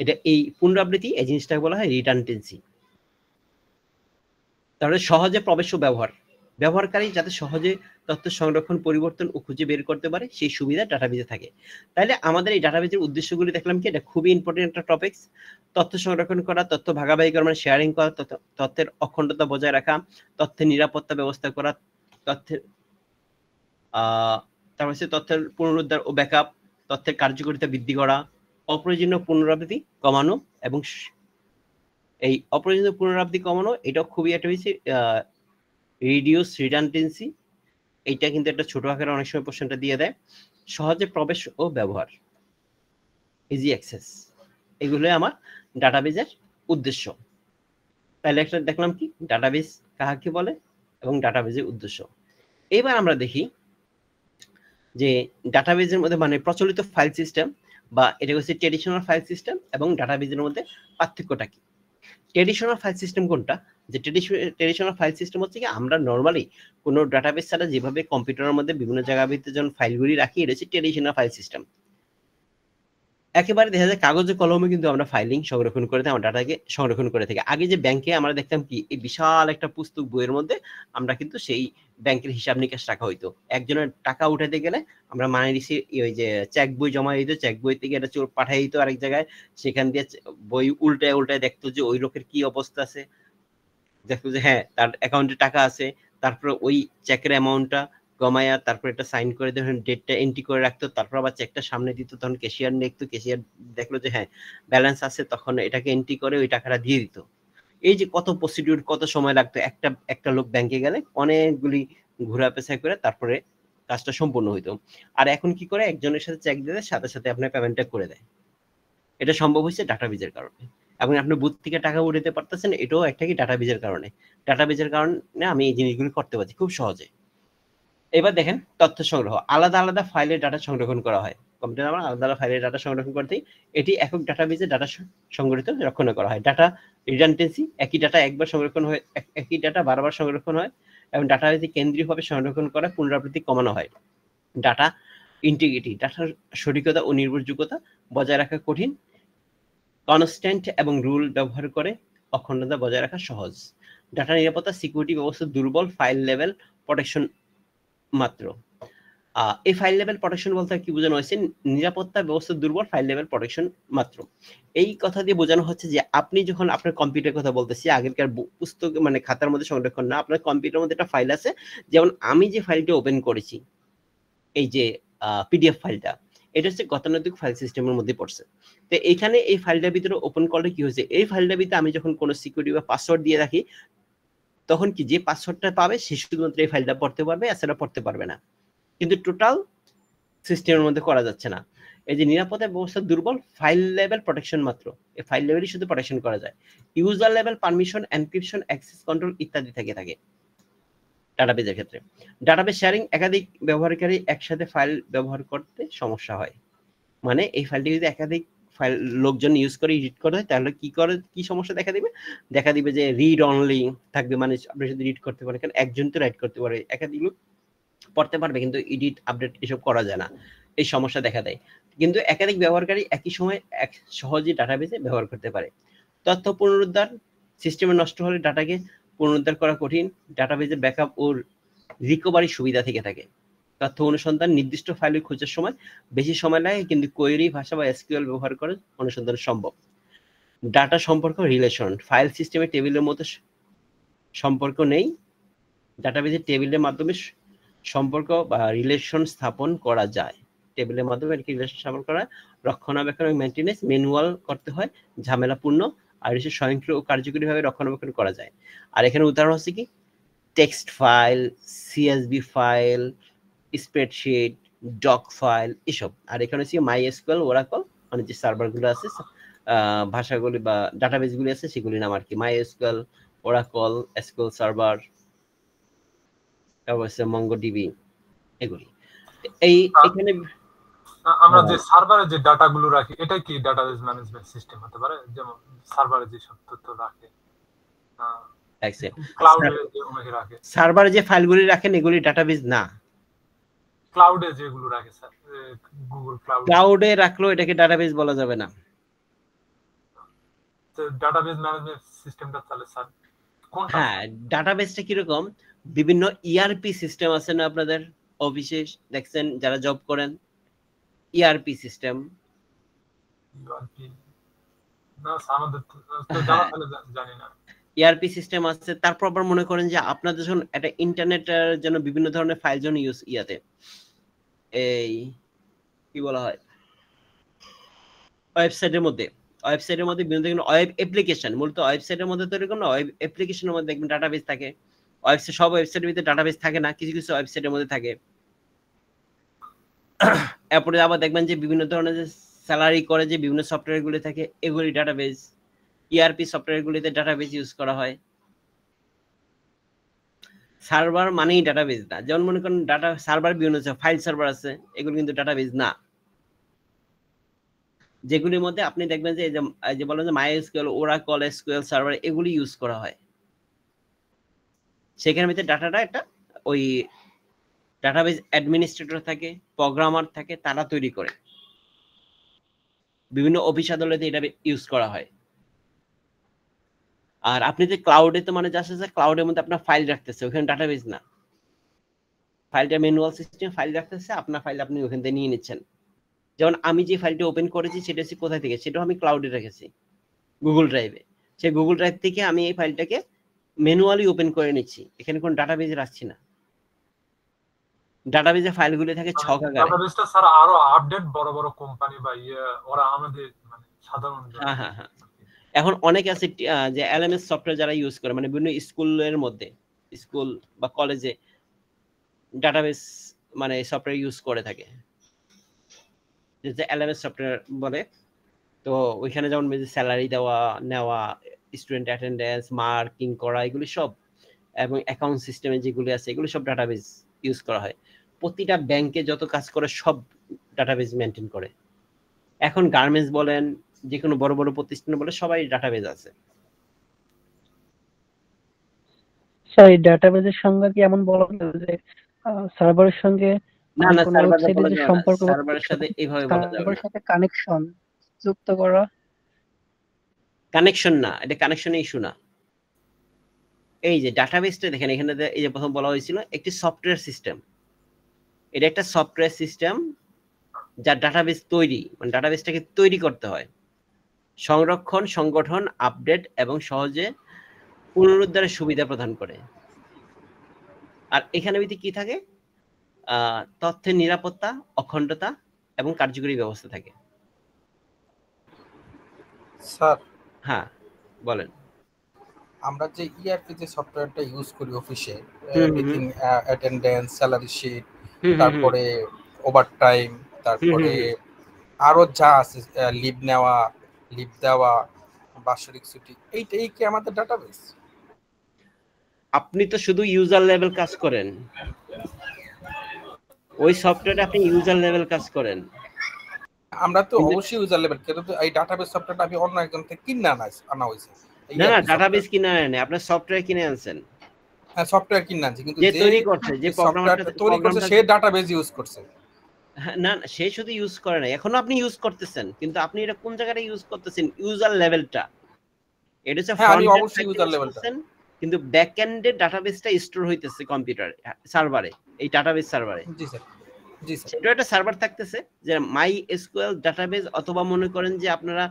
এটা এই পুনরাবৃত্তি, এই জিনিসটাকে বলা হয় রিডান্ডেন্সি। তাহলে সহজে প্রবেশ ও ব্যবহারকারী যাতে সহজে তথ্য সংরক্ষণ, পরিবর্তন ও খুঁজে বের করতে পারে সেই সুবিধা ডাটাবেজে থাকে। তাহলে আমাদের এই ডাটাবেজের উদ্দেশ্যগুলি দেখলাম কি, এটা খুবই ইম্পর্টেন্ট একটা টপিকস। তথ্য সংরক্ষণ করা, তথ্য ভাগাভাগি করা মানে শেয়ারিং করা, তথ্যের অখণ্ডতা বজায় রাখা, তথ্যের নিরাপত্তা ব্যবস্থা করা, তথ্যের তারপর হচ্ছে তথ্যের পুনরুদ্ধার ও ব্যাকআপ, তথ্যের কার্যকারিতা বৃদ্ধি করা, অপ্রয়োজনীয় পুনরাবৃত্তি কমানো, এবং এই অপ্রয়োজনীয় পুনরাবৃত্তি কমানো এটাও খুবই একটা বেশি রিডিউস রিডান্ডেন্সি। এইটা কিন্তু একটা ছোট আকারে অনেক সময় প্রশ্নটা দিয়ে দেয়। সহজে প্রবেশ ও ব্যবহার, ইজি অ্যাক্সেস, এগুলো আমার ডাটাবেজের উদ্দেশ্য। তাহলে একটা দেখলাম কি ডাটাবেজ কাকে বলে এবং ডাটাবেজের উদ্দেশ্য। এবার আমরা দেখি যে ডাটাবেজের মধ্যে মানে প্রচলিত ফাইল সিস্টেম বা এটা হচ্ছে ট্রেডিশনাল ফাইল সিস্টেম এবং ডাটাবেজের মধ্যে পার্থক্যটা কি। ট্রেডিশনাল ফাইল সিস্টেম কোনটা? যে ট্রেডিশনাল ফাইল সিস্টেম হচ্ছে কি আমরা নরমালি কোনো ডাটাবেস ছাড়া যেভাবে কম্পিউটারের মধ্যে বিভিন্ন জায়গার ভিতরে যখন ফাইলগুলি রাখি, এটা হচ্ছে ট্রেডিশনাল ফাইল সিস্টেম। একেবারে দেখা যায় কাগজে কলমে কিন্তু আমরা ফাইলিং সংরক্ষণ করে থাকি, আমার ডাটাকে সংরক্ষণ করে থাকি। আগে যে ব্যাংকে আমরা দেখতাম কি এই বিশাল একটা পুস্তক বইয়ের মধ্যে আমরা কিন্তু সেই ব্যাংকের হিসাব নিকাশ রাখা হইতো। একজনের টাকা উঠাতে গেলে আমরা মানে দিছি ওই যে চেক বই জমা দিত, চেক বই থেকে এটা চোর পাঠাই দিত আরেক জায়গায়, সেখান দিয়ে বই উল্টায় উল্টায় দেখতো যে ওই লোকের কি অবস্থা আছে, দেখতো যে হ্যাঁ তার অ্যাকাউন্টে টাকা আছে, তারপরে ওই চেকের অ্যামাউন্টটা কমায়া তারপর একটা সাইন করে ধরেন ডেটটা এন্ট্রি করে রাখতো, তারপর আবার চেকটা সামনে দিত, তখন ক্যাশিয়ার দেখতো, ক্যাশিয়ার দেখলো যে হ্যাঁ ব্যালেন্স আছে, তখন এটাকে এন্ট্রি করে ওই টাকাটা দিয়ে দিত। এই যে কত প্রসিডিউর, কত সময় লাগতো, একটা লোক ব্যাংকে গেলে অনেকগুলি ঘোরা পেছাই করে তারপরে কাজটা সম্পূর্ণ হইতো। আর এখন কি করে একজনের সাথে চেক দিলে সাথে সাথে আপনার পেমেন্টটা করে দেয়। এটা সম্ভব হয়েছে ডাটাবেজের কারণে, এবং আপনি বুথ থেকে টাকা উঠাতে পারতেছেন, এটাও একটা কি ডাটাবেজের কারণে। ডাটাবেজের কারণে আমি এই জিনিসগুলি করতে পারছি খুব সহজে। এবার দেখেন তথ্য সংগ্রহ, আলাদা আলাদা ফাইলে ডাটা সংরক্ষণ করা হয়। কম্পিউটার আমার আলাদা আলাদা ফাইলে ডাটা সংরক্ষণ করতে এটি একক ডাটাবেজে ডাটা সংগঠিত রক্ষণ করা হয়। ডাটা রিডান্ডেন্সি, একই ডাটা একবার সংরক্ষণ হয়, একই ডাটা বারবার সংরক্ষণ হয়, এবং ডাটাবেজে কেন্দ্রীয়ভাবে সংরক্ষণ করা পুনরাবৃত্তি কমানো হয়। ডাটা ইন্টিগ্রিটি, ডাটার সঠিকতা ও নির্ভরযোগ্যতা বজায় রাখা কঠিন, কনস্ট্যান্ট এবং রুল ব্যবহার করে অখণ্ডতা বজায় রাখা সহজ। ডাটা নিরাপত্তা, সিকিউরিটি ব্যবস্থা দুর্বল, ফাইল লেভেল প্রোটেকশন মাত্র। এই ফাইল লেভেল প্রোটেকশন বলতে কি বোঝানো হয়েছে? নিরাপত্তা ব্যবস্থা দুর্বল, ফাইল লেভেল প্রোটেকশন মাত্র। এই কথা দিয়ে বোঝানো হচ্ছে যে আপনি যখন আপনার কম্পিউটার কথা বলতেছি, আগেরকার পুস্তক মানে খাতার মধ্যে সংরক্ষণ না, আপনার কম্পিউটারের মধ্যে একটা ফাইল আছে, যেমন আমি যে ফাইলটা ওপেন করেছি, এই যে পিডিএফ ফাইলটা, এটা হচ্ছে গতানুগতিক ফাইল সিস্টেমের মধ্যে পড়ছে। তো এইখানে এই ফাইলটার ভিতরে ওপেন করলে কি হয়েছে, এই ফাইলটার ভিতরে আমি যখন কোনো সিকিউরিটি বা পাসওয়ার্ড দিয়ে রাখি, তখন কি যে পাসওয়ার্ডটা পাবে সে শুধুমাত্র এই ফাইলটা পড়তে পারবে, এছাড়া পড়তে পারবে না। কিন্তু টোটাল সিস্টেমের মধ্যে করা যাচ্ছে না। এই যে নিরাপত্তা ব্যবস্থা দুর্বল, ফাইল লেভেল প্রোটেকশন মাত্র, এই ফাইল লেভেলই শুধু প্রোটেকশন করা যায়। User level permission, encryption, access control ইত্যাদি থাকে ডাটাবেজের ক্ষেত্রে। ডাটাবেজ শেয়ারিং, একাধিক ব্যবহারকারী একসাথে ফাইল ব্যবহার করতে সমস্যা হয়। মানে এই ফাইলটি যদি একাধিক ফাইল লোকজন ইউজ করে এডিট করে তাহলে কি সমস্যা দেখা দিবে যে রিড অনলি থাকবে, মানে আপনি শুধু রিড করতে পারেন, কারণ একজন তো রাইট করতে পারে, একাধিক লোক পড়তে পারবে কিন্তু এডিট আপডেট এসব করা যায় না, এই সমস্যা দেখা দেয়। কিন্তু একাধিক ব্যবহারকারী একই সময় সহজেই ডাটাবেজে ব্যবহার করতে পারে। তথ্য পুনরুদ্ধার, সিস্টেমে নষ্ট হলে ডাটাকে পুনরুদ্ধার করা কঠিন, ডাটাবেজে ব্যাকআপ ও রিকভারি সুবিধা থেকে থাকে। তথ্য অনুসন্ধান, নির্দিষ্ট ফাইলে খোঁজার সময় বেশি সময় লাগে, কিন্তু কোয়েরি ভাষা বা এসকিউএল ব্যবহার করে অনুসন্ধান সম্ভব। ডাটা সম্পর্ক, রিলেশন, ফাইল সিস্টেমে টেবিলের মতো সম্পর্ক নেই, ডাটাবেজে টেবিলের মাধ্যমে সম্পর্ক বা রিলেশন স্থাপন করা যায়। টেবিলের মাধ্যমে রিলেশন স্থাপন করা, রক্ষণাবেক্ষণ এবং মেইনটেনেন্স ম্যানুয়াল করতে হয়, ঝামেলাপূর্ণ, আর এসে স্বয়ংক্রিয় ও কার্যকরীভাবে রক্ষণাবেক্ষণ করা যায়। আর এখানে উদাহরণ হচ্ছে কি text file, CSV file, spreadsheet, doc file, এসব। আর এখানে হচ্ছে মাইএসকিউএল, ওরাকল, মানে যে সার্ভারগুলো আছে, ভাষাগুলি বা ডাটাবেসগুলি আছে সেগুলি নাম আর কি, মাইএসকিউএল, ওরাকল, এসকিউএল সার্ভার, তারপর হচ্ছে মঙ্গোডিবি, এগুলি। এখানে আমরা যে সার্ভারে যে ডাটাগুলো রাখি এটা কি ডাটাবেস ম্যানেজমেন্ট সিস্টেম হতে পারে, যেমন সার্ভারে যে সব তথ্য রাখে, ক্লাউডে যে অনেকে রাখে, সার্ভারে যে ফাইলগুলি রাখেন এগুলি ডাটাবেস না। ক্লাউডে যেগুলো রাখে স্যার, গুগল ক্লাউডে রাখলেও এটাকে ডাটাবেস বলা যাবে না। তো ডাটাবেস ম্যানেজমেন্ট সিস্টেমটা তাহলে স্যার কোনটা? হ্যাঁ, ডাটাবেসটা কিরকম, বিভিন্ন ইআরপি সিস্টেম আছে না আপনাদের অফিসে, দেখছেন যারা জব করেন, ইআরপি সিস্টেম। না আমাদের তো জানা তাহলে জানি না। ইআরপি সিস্টেম আছে। তারপর আবার মনে করেন যে আপনাদের যখন একটা ইন্টারনেটের জন্য বিভিন্ন ধরনের ফাইল যখন ইউজ ইয়াতে এই কি বলা হয় ওয়েবসাইটের মধ্যে বিভিন্ন ধরনের ওয়েব অ্যাপ্লিকেশন, মূলত ওয়েবসাইটের মধ্যে তৈরি করুন, ওয়েব অ্যাপ্লিকেশনের মধ্যে দেখবেন ডাটাবেস থাকে। ওয়েবসাইট সব ওয়েবসাইটের ভিতরে ডাটাবেস থাকে না, কিছু কিছু ওয়েবসাইটের মধ্যে থাকে। এরপরে আবার দেখবেন যে বিভিন্ন ধরনের যে স্যালারি করে যে বিভিন্ন সফটওয়্যার গুলি থাকে, এগুলি ডাটাবেস। ইআরপি সফটওয়্যার গুলিতে ডাটাবেস ইউজ করা হয়। সার্ভার মানেই ডাটাবেস না। যেমন মনে করেন ডাটা সার্ভার বিভিন্ন ফাইল সার্ভার আছে, এগুলো কিন্তু ডাটাবেস না। যেগুলির মধ্যে আপনি দেখবেন যে এই যে বলেন যে মাইএসকিউএল, ওরাকল, এসকিউএল সার্ভার এগুলি ইউজ করা হয়। সেখানের ভিতরে ডাটাটা একটা ওই ডাটাবেস অ্যাডমিনিস্ট্রেটর থাকে, প্রোগ্রামার থাকে, তারা তৈরি করে। বিভিন্ন অফিস আদালতে এটা ইউজ করা হয়। আর আপনি যে ক্লাউডে তো মানে জাস্ট ক্লাউডের মধ্যে আপনার ফাইল রাখতেছে, ওখানে ডাটাবেস না। ফাইলটা ম্যানুয়াল সিস্টেম ফাইল রাখতেছে, আপনার ফাইল আপনি ওখান থেকে নিয়ে নিচ্ছেন। যেমন আমি যে ফাইলটা ওপেন করেছি সেটা হচ্ছে কোথায় থেকে, সেটাও আমি ক্লাউডে রেখেছি, গুগল ড্রাইভে। সেই গুগল ড্রাইভ থেকে আমি এই ফাইলটাকে ম্যানুয়ালি ওপেন করে নিচ্ছি, এখানে কোনো ডাটাবেজে রাখছি না। ডাটাবেজে ফাইলগুলো থাকে ছক আকারে। ডাটাবেসটা স্যার আরো আপডেট বড় বড় কোম্পানি বা ওরা আমাদের মানে সাধারণ হ্যাঁ এখন অনেক আছে যে এলএমএস সফটওয়্যার যারা ইউজ করে, মানে বিভিন্ন স্কুলের মধ্যে, স্কুল বা কলেজে ডাটাবেস মানে সফটওয়্যার ইউজ করে থাকে, যে এলএমএস সফটওয়্যার বলে। তো ওইখানে যেমন স্যালারি দেওয়া নেওয়া, স্টুডেন্ট অ্যাটেন্ডেন্স মার্কিং করা, এগুলি সব, এবং অ্যাকাউন্ট সিস্টেমে যেগুলি আছে এগুলি সব ডাটাবেস ইউজ করা হয়। প্রতিটা ব্যাংকে যত কাজ করে সব ডাটাবেস মেনটেন করে। এখন গার্মেন্টস বলেন, যে কোনো বড় বড় প্রতিষ্ঠান বলে, সবাই ডাটাবেস আছে। স্যার এই ডাটাবেসের সংজ্ঞা কি এমন বলা যায় যে সার্ভারের সঙ্গে না না, কোন সার্ভারে ওয়েবসাইটে বলা যে যাবে না, সম্পর্ক, সার্ভারের সাথে এইভাবে বলা যাবে না। সার্ভারের সাথে কানেকশন যুক্ত করা, কানেকশন না, এটা কানেকশনের ইস্যু না। এই যে ডাটাবেসটা দেখেন, এখানে এই যে প্রথম বলা হয়েছিল একটি সফটওয়্যার সিস্টেম। এটা একটা সফটওয়্যার সিস্টেম যার ডাটাবেস তৈরি, মানে ডাটাবেসটাকে তৈরি করতে হয়, সংরক্ষণ, সংগঠন, আপডেট এবং সহজে পুনরুদ্ধারের সুবিধা প্রদান করে। আর এখানে ভিতরে কি থাকে, তথ্যের নিরাপত্তা, অখণ্ডতা এবং কার্যকরী ব্যবস্থা থাকে। স্যার হ্যাঁ বলেন। আমরা যে ইআরপি যে সফটওয়্যারটা ইউজ করি অফিসে, এভরিথিং অ্যাটেন্ডেন্স, স্যালারি শিট, তারপরে ওভারটাইম, তারপরে আরো যা আছে, লিভ নেওয়া, লিভ দেওয়া, বাৎসরিক ছুটি, এইটাই কি আমাদের ডাটাবেস? আপনি তো শুধু ইউজার লেভেল কাজ করেন, ওই সফটওয়্যারে আপনি ইউজার লেভেল কাজ করেন। আমরা তো অবশ্যই ইউজার লেভেল, কিন্তু এই ডাটাবেস সফটওয়্যারটা আমি অন্য একজন থেকে কিনে আনা হয়েছে। না না, ডাটাবেস কিনে আনেন, আপনার সফটওয়্যার কিনে আনছেন। হ্যাঁ, সফটওয়্যার কিনে আনছি, কিন্তু যে তৈরি করছে, যে প্রোগ্রামটা তৈরি করছে সে ডাটাবেস ইউজ করছে। না না, সে শুধু ইউজ করে না, এখনো আপনি ইউজ করতেছেন, কিন্তু আপনি এটা কোন জায়গায় ইউজ করতেছেন, ইউজার লেভেলটা। এটা হচ্ছে হ্যাঁ, আমি অবশ্যই ইউজার লেভেলটা, কিন্তু ব্যাক এন্ডে ডাটাবেসটা স্টোর হইতেছে কম্পিউটার সার্ভারে, এই ডাটাবেস সার্ভারে। জি স্যার, জি স্যার। সেটা একটা সার্ভার থাকতেছে যে মাই এসকিউএল ডাটাবেস, অথবা মনে করেন যে আপনারা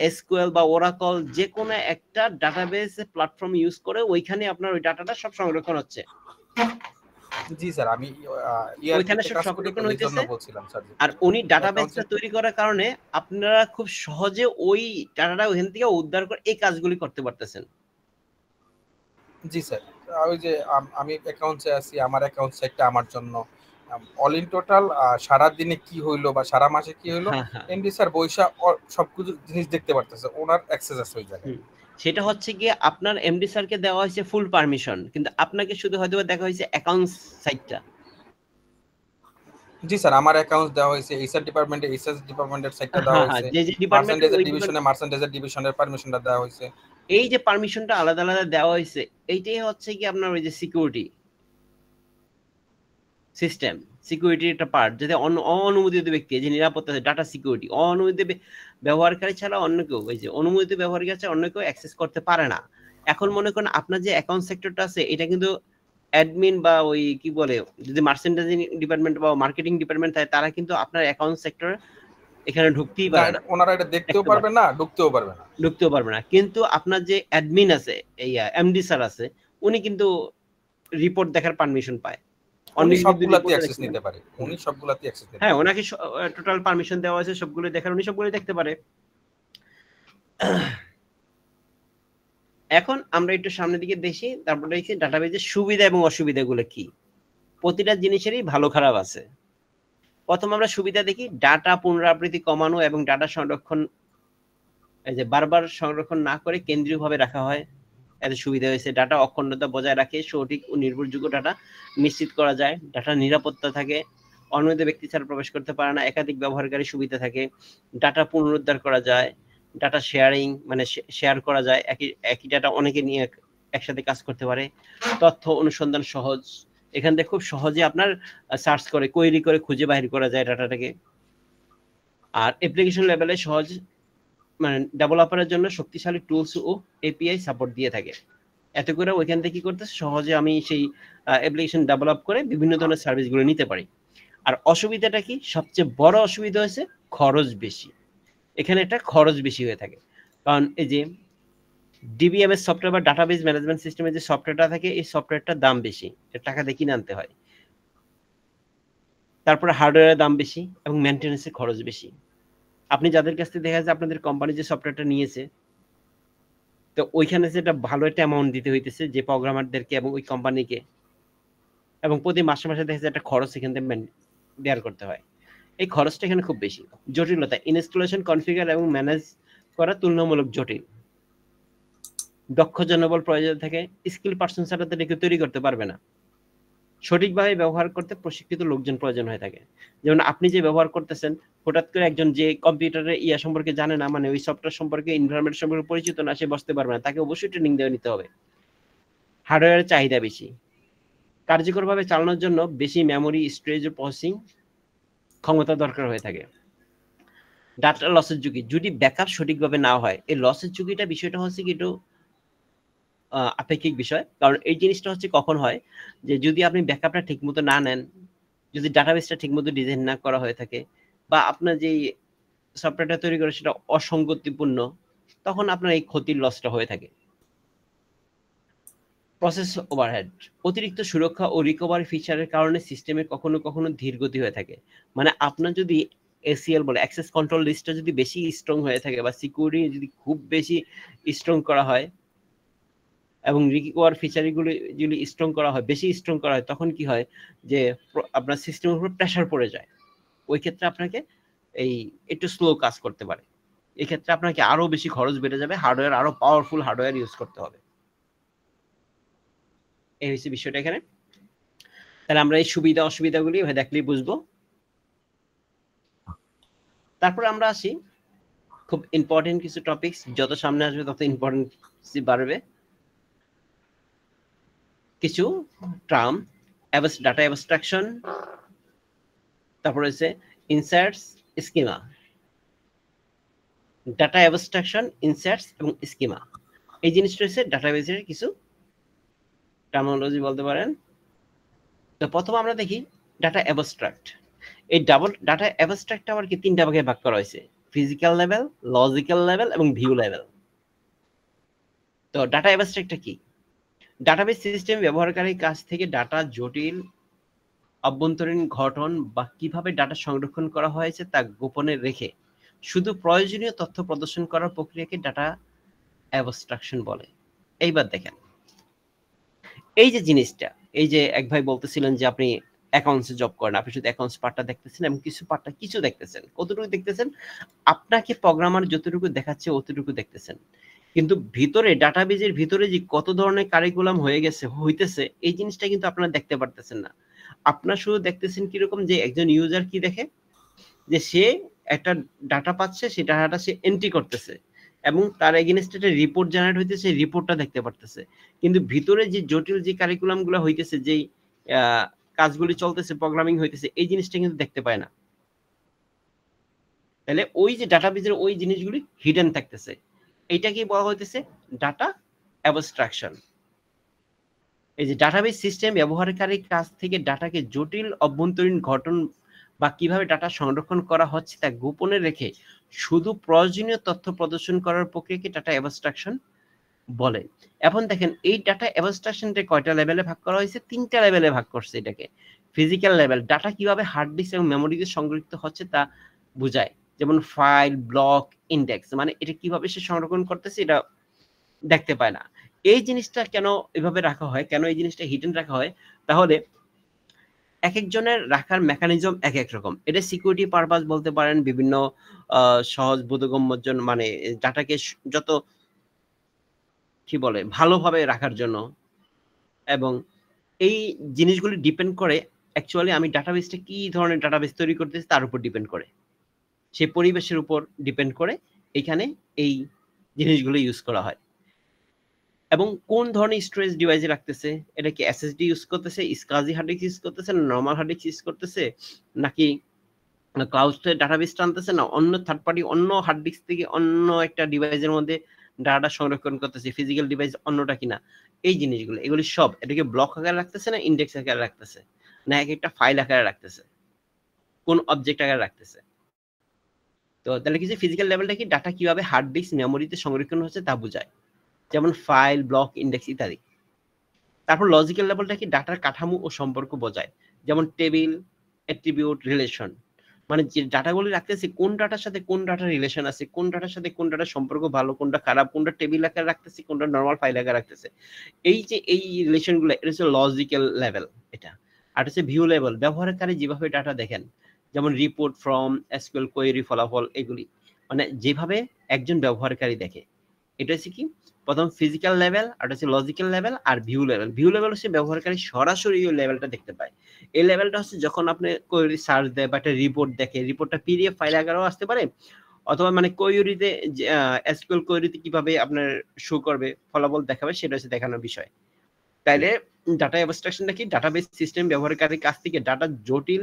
এসকিউএল বা ওরাকল যে কোনো একটা ডাটাবেস প্ল্যাটফর্ম ইউজ করে ওইখানে আপনার ওই ডাটাটা সব সংরক্ষণ হচ্ছে। জি স্যার, আমি ওইখানে সব সংরক্ষণ হইতেছে। আর উনি ডাটাবেসটা তৈরি করার কারণে আপনারা খুব সহজে ওই ডাটাটা ওইখান থেকে উদ্ধার করে এই কাজগুলি করতে পারতেছেন। জি স্যার, ওই যে আমি অ্যাকাউন্টসে আছি, আমার অ্যাকাউন্ট সাইটটা আমার জন্য অল ইন টোটাল সারা দিনে কি হইলো বা সারা মাসে কি হইলো, এমডি স্যার বৈশা সবকিছু জিনিস দেখতে পারতেছে, ওনার অ্যাক্সেস আছে ওই জায়গায়। সেটা হচ্ছে গিয়ে আপনার এমডি স্যারকে দেওয়া হয়েছে ফুল পারমিশন, কিন্তু আপনাকে শুধু হয়তো দেখা হয়েছে অ্যাকাউন্টস সাইটটা। জি স্যার, আমার অ্যাকাউন্টস দেওয়া হয়েছে, এইচআর ডিপার্টমেন্টে এইচআর ডিপার্টমেন্টের সাইটটা দেওয়া হ্যাঁ, হয়েছে, যে ডিপার্টমেন্টের মার্চেন্টাইজের ওই ডিভিশনে মার্চেন্টাইজের ডিভিশনের পারমিশনটা দেওয়া হয়েছে। এই যে পারমিশনটা আলাদা আলাদা দেওয়া হয়েছে, এইটাই হচ্ছে কি আপনার ওই যে সিকিউরিটি সিস্টেম, সিকিউরিটির একটা পার্ট। যাতে অনুমোদিত ব্যক্তি, যে নিরাপত্তা, ডাটা সিকিউরিটি, অনুমোদিত ব্যবহারকারী ছাড়া অন্য কেউ, এই যে অনুমোদিত ব্যবহারকারী ছাড়া অন্য কেউ অ্যাক্সেস করতে পারে না। এখন মনে করেন আপনার যে অ্যাকাউন্ট সেক্টরটা আছে, এটা কিন্তু অ্যাডমিন বা ওই কি বলে, যদি মার্চেন্টাইজিং ডিপার্টমেন্ট বা মার্কেটিং ডিপার্টমেন্ট থাকে, তারা কিন্তু আপনার অ্যাকাউন্ট সেক্টর এখানে ঢুকতেই না, পারে না, ওনারা এটা দেখতেও পারবে না, ঢুকতেও পারবে না। ঢুকতেও পারবে না। কিন্তু আপনার যে অ্যাডমিন আছে, এই এমডি স্যার আছে, উনি কিন্তু রিপোর্ট দেখার পারমিশন পায়। উনি সবগুলাতে অ্যাক্সেস নিতে পারে, উনি সবগুলাতে অ্যাক্সেস নিতে পারে। হ্যাঁ, ওনাকে টোটাল পারমিশন দেওয়া আছে সবগুলো দেখার, উনি সবগুলো দেখতে পারে। এখন আমরা একটু সামনের দিকে দেখি, তারপর দেখি ডাটাবেজের সুবিধা এবং অসুবিধাগুলো কি। প্রতিটা জিনিসেরই ভালো খারাপ আছে। প্রথম আমরা সুবিধা দেখি, ডাটা পুনরাবৃত্তি কমানো এবং ডাটা সংরক্ষণ, এই যে বারবার সংরক্ষণ না করে কেন্দ্রীয়ভাবে রাখা হয়, এত সুবিধা হয়েছে। ডাটা অখণ্ডতা বজায় রাখে, সঠিক ও নির্ভরযোগ্য ডাটা নিশ্চিত করা যায়। ডাটা নিরাপত্তা থাকে, অনুমোদিত ব্যক্তি ছাড়া প্রবেশ করতে পারে না, একাধিক ব্যবহারকারী সুবিধা থাকে, ডাটা পুনরুদ্ধার করা যায়, ডাটা শেয়ারিং মানে শেয়ার করা যায়, একই ডাটা অনেকে নিয়ে একসাথে কাজ করতে পারে, তথ্য অনুসন্ধান সহজ, এখান থেকে খুব সহজে আপনার সার্চ করে কোয়েরি করে খুঁজে বাহির করা যায় ডাটাটাকে। আর অ্যাপ্লিকেশন লেভেলে সহজ, মানে ডেভেলপারের জন্য শক্তিশালী টুলস ও এপিআই সাপোর্ট দিয়ে থাকে। এত করে ওইখান থেকে কি করতে সহজে আমি সেই অ্যাপ্লিকেশন ডেভেলপ করে বিভিন্ন ধরনের সার্ভিসগুলো নিতে পারি। আর অসুবিধাটা কি, সবচেয়ে বড় অসুবিধা হচ্ছে খরচ বেশি। এখানে একটা খরচ বেশি হয়ে থাকে, কারণ এই যে ডিবিএমএস সফটওয়্যার বা ডাটাবেজ ম্যানেজমেন্ট সিস্টেমের যে সফটওয়্যারটা থাকে, এই সফটওয়্যারটার দাম বেশি, এর টাকা দিয়ে কিনে আনতে হয়। তারপরে হার্ডওয়্যারের দাম বেশি এবং মেনটেন্যান্সের খরচ বেশি। আপনি যাদের কাছ থেকে দেখা যাচ্ছে আপনাদের কোম্পানি যে সফটওয়্যারটা নিয়েছে, তো ওইখানে যেটা ভালো একটা অ্যামাউন্ট দিতে হইতেছে যে প্রোগ্রামারদেরকে এবং ওই কোম্পানিকে, এবং প্রতি মাসে মাসে দেখা যাচ্ছে একটা খরচ এখান থেকে বেয়ার করতে হয়। এই খরচটা এখানে খুব বেশি। জটিলতা, ইনস্টলেশন, কনফিগার এবং ম্যানেজ করা তুলনামূলক জটিল। দক্ষ জনবল প্রয়োজন থাকে, স্কিল পার্সন ছাড়া তো কেউ তৈরি করতে পারবে না। সঠিকভাবে ব্যবহার করতে প্রশিক্ষিত লোকজন প্রয়োজন হয়ে থাকে। যেমন আপনি যে ব্যবহার করতেছেন, হঠাৎ করে একজন যে কম্পিউটারের ইয়া সম্পর্কে জানে না, মানে ওই সফটওয়্যার সম্পর্কে, ইনভায়রনমেন্ট সম্পর্কে পরিচিত না, সে বসতে পারবে না, তাকে অবশ্যই ট্রেনিং দেওয়া নিতে হবে। হার্ডওয়্যারের চাহিদা বেশি, কার্যকরভাবে চালানোর জন্য বেশি মেমোরি, স্টোরেজ ও প্রসেসিং ক্ষমতা দরকার হয়ে থাকে। ডাটা লসের ঝুঁকি, যদি ব্যাকআপ সঠিকভাবে না হয়, এই লসের ঝুঁকিটা বিষয়টা হচ্ছে কি একটু আপেক্ষিক বিষয়। কারণ এই জিনিসটা হচ্ছে কখন হয়, যে যদি আপনি ব্যাকআপটা ঠিকমতো না নেন, যদি ডাটাবেসটা ঠিকমতো ডিজাইন না করা হয়ে থাকে, বা আপনার যেই সফটওয়্যারটা তৈরি করে সেটা অসঙ্গতিপূর্ণ, তখন আপনার এই ক্ষতির লসটা হয়ে থাকে। প্রসেস ওভারহেড, অতিরিক্ত সুরক্ষা ও রিকভারি ফিচারের কারণে সিস্টেমে কখনো কখনো ধীর গতি হয়ে থাকে। মানে আপনার যদি এসিএল বলে, অ্যাক্সেস কন্ট্রোল লিস্টটা যদি বেশি স্ট্রং হয়ে থাকে, বা সিকিউরিটি যদি খুব বেশি স্ট্রং করা হয়, এবং রিকভার ফিচারগুলো যদি স্ট্রং করা হয়, বেশি স্ট্রং করা হয়, তখন কি হয় যে আপনার সিস্টেমের উপর প্রেশার পড়ে যায়। ওই ক্ষেত্রে আপনাকে এই একটু স্লো কাজ করতে পারে। এই ক্ষেত্রে আপনাকে আরো বেশি খরচ বেড়ে যাবে, হার্ডওয়্যার আরো পাওয়ারফুল হার্ডওয়্যার ইউজ করতে হবে। এই হচ্ছে বিষয়টা এখানে। তাহলে আমরা এই সুবিধা অসুবিধাগুলি দেখলেই বুঝবো। তারপর আমরা আসি খুব ইম্পর্টেন্ট কিছু টপিকস, যত সামনে আসবে তত ইম্পর্টেন্সি বাড়বে। কিছু টার্ম, ডাটা অ্যাবস্ট্রাকশন, তারপর হচ্ছে inserts, schema. Data abstraction, inserts এবং স্কিমা, এই জিনিসটা হচ্ছে ডাটাবেজের কিছু টার্মিনোলজি বলতে পারেন। তো প্রথম আমরা দেখি ডাটা অ্যাবস্ট্রাক্ট। এই ডাটা অ্যাবস্ট্রাক্ট আবার কি তিনটা ভাগে ভাগ করা হয়েছে, ফিজিক্যাল লেভেল, লজিক্যাল লেভেল এবং ভিউ লেভেল। তো ডাটা অ্যাবস্ট্রাক্টটা কি? ডাটাবেস সিস্টেম ব্যবহারকারীর কাছ থেকে ডাটা জটিল অভ্যন্তরীণ গঠন বা কিভাবে ডাটা সংরক্ষণ করা হয়েছে তা গোপনে রেখে শুধু প্রয়োজনীয় তথ্য প্রদর্শন করার প্রক্রিয়াকে ডাটা অ্যাবস্ট্রাকশন বলে। এইবার দেখেন এই যে জিনিসটা, এই যে এক ভাই বলতেছিলেন যে আপনি অ্যাকাউন্টসে জব করেন, আপনি শুধু অ্যাকাউন্টস পার্টটা দেখতেছেন এবং কিছু দেখতেছেন। কতটুকু দেখতেছেন? আপনাকে প্রোগ্রামার যতটুকু দেখাচ্ছে অতটুকু দেখতেছেন, কিন্তু ভিতরে ডাটাবেজের ভিতরে যে কত ধরনের কারিকুলাম হইতেছে এই জিনিসটা কিন্তু আপনারা দেখতে পারতেছেন না। আপনার শুধু দেখতেছেন কিরকম যে একজন ইউজার কি দেখে যে সে একটা ডাটা পাচ্ছে, সেই ডাটাটা সে এন্ট্রি করতেছে এবং তার এগেইনস্ট একটা রিপোর্ট জেনারেট হইতেছে, সেই রিপোর্টটা দেখতে পারতেছে। কিন্তু ভিতরে যে জটিল যে কারিকুলাম গুলো হইতেছে, যেই কাজগুলি চলতেছে, প্রোগ্রামিং হইতেছে, এই জিনিসটা কিন্তু দেখতে পায় না। তাহলে ওই যে ডাটাবেজের ওই জিনিসগুলি হিডেন থাকতেছে, এইটাকে বলা হইতেছে ডাটা অ্যাবস্ট্রাকশন। এই যে ডাটাবেজ সিস্টেম ব্যবহারকারীর কাছ থেকে ডাটাকে জটিল অভ্যন্তরীণ ঘটন বা কিভাবে ডাটা সংরক্ষণ করা হচ্ছে তা গোপনে রেখে শুধু প্রয়োজনীয় তথ্য প্রদর্শন করার প্রক্রিয়াকে ডাটা অ্যাবস্ট্রাকশন বলে। এখন দেখেন এই ডাটা অ্যাবস্ট্রাকশনটা কয়টা লেভেলে ভাগ করা হয়েছে? 3টা লেভেলে ভাগ করছে এটাকে। ফিজিক্যাল লেভেল, ডাটা কিভাবে হার্ড ডিস্ক এবং মেমোরিতে সংরক্ষিত হচ্ছে তা বোঝায়, যেমন ফাইল, ব্লক, ইন্ডেক্স, মানে এটা কিভাবে সে সংরক্ষণ করতেছে এটা দেখতে পায় না। এই জিনিসটা কেন এভাবে রাখা হয়, কেন এই জিনিসটা হিডেন রাখা হয়? তাহলে এক একজনের রাখার মেকানিজম এক এক রকম। এটা সিকিউরিটি পারপাস বলতে পারেন, বিভিন্ন সহজ বোধগম্যর জন্য, মানে ডাটাকে যত কি বলে ভালোভাবে রাখার জন্য। এবং এই জিনিসগুলি ডিপেন্ড করে অ্যাকচুয়ালি আমি ডাটাবেসটা কি ধরনের ডাটাবেস তৈরি করতেছি তার উপর ডিপেন্ড করে, সেই পরিবেশের উপর ডিপেন্ড করে এখানে এই জিনিসগুলো ইউজ করা হয়। এবং কোন ধরনের স্টোরেজ ডিভাইসে রাখতেছে, এটা কি এসএসডি ইউজ করতেছে, স্কাজি হার্ড ডিস্ক ইউজ করতেছে, না নরমাল হার্ড ডিস্ক ইউজ করতেছে, নাকি ক্লাউড ডাটাবেস টানতেছে, না অন্য থার্ড পার্টি অন্য হার্ড ডিস্ক থেকে অন্য একটা ডিভাইসের মধ্যে ডাটা সংরক্ষণ করতেছে, ফিজিক্যাল ডিভাইস অন্যটা কিনা, এই জিনিসগুলো এগুলি সব এটাকে ব্লক আকারে রাখতেছে, না ইন্ডেক্স আকারে রাখতেছে, না এক একটা ফাইল আকারে রাখতেছে, কোন অবজেক্ট আকারে রাখতেছে। তো তাহলে কি যে ফিজিক্যাল লেভেলটা কি ডাটা কিভাবে হার্ড ডিস্ক মেমোরিতে সংরক্ষণ হচ্ছে তা বোঝায়, যেমন ফাইল, ব্লক, ইন্ডেক্স ইত্যাদি। তারপর লজিক্যাল লেভেলটা কি ডাটার কাঠামো ও সম্পর্ক বোঝায়, যেমন টেবিল, অ্যাট্রিবিউট, রিলেশন, মানে যে ডাটাগুলি রাখতেছে কোন ডাটার সাথে কোন ডাটার রিলেশন আছে, কোন ডাটার সাথে কোন ডাটার সম্পর্ক ভালো, কোনটা খারাপ, কোনটা টেবিল আকারে রাখতেছে, কোনটা নরমাল ফাইল আকারে রাখতেছে, এই যে এই রিলেশনগুলো, এটা হচ্ছে লজিক্যাল লেভেল। এটা আর হচ্ছে ভিউ লেভেল, ব্যবহারকারী যেভাবে ডাটা দেখেন, যেমন রিপোর্ট, ফর্ম, এসকিউএল কোয়েরি, ফলাফল, এগুলি মানে যেভাবে একজন ব্যবহারকারী দেখে। এটা হচ্ছে কি প্রথম ফিজিক্যাল লেভেল, আর হচ্ছে লজিক্যাল লেভেল, আর ভিউ লেভেল। ভিউ লেভেল হচ্ছে ব্যবহারকারী সরাসরি ওই লেভেলটা দেখতে পায়। এই লেভেলটা হচ্ছে যখন আপনি কোয়েরি সার্চ দেয় বা একটা রিপোর্ট দেখে, রিপোর্টটা পিডিএফ ফাইল আকারেও আসতে পারে, অথবা মানে কোয়েরিতে এসকিউএল কোয়েরিতে কিভাবে আপনার শো করবে, ফলাফল দেখাবে, সেটা হচ্ছে দেখানোর বিষয়। তাইলে ডাটা অ্যাবস্ট্রাকশনটা কি ডাটাবেস সিস্টেম ব্যবহারকারীর কাছ থেকে ডাটা জটিল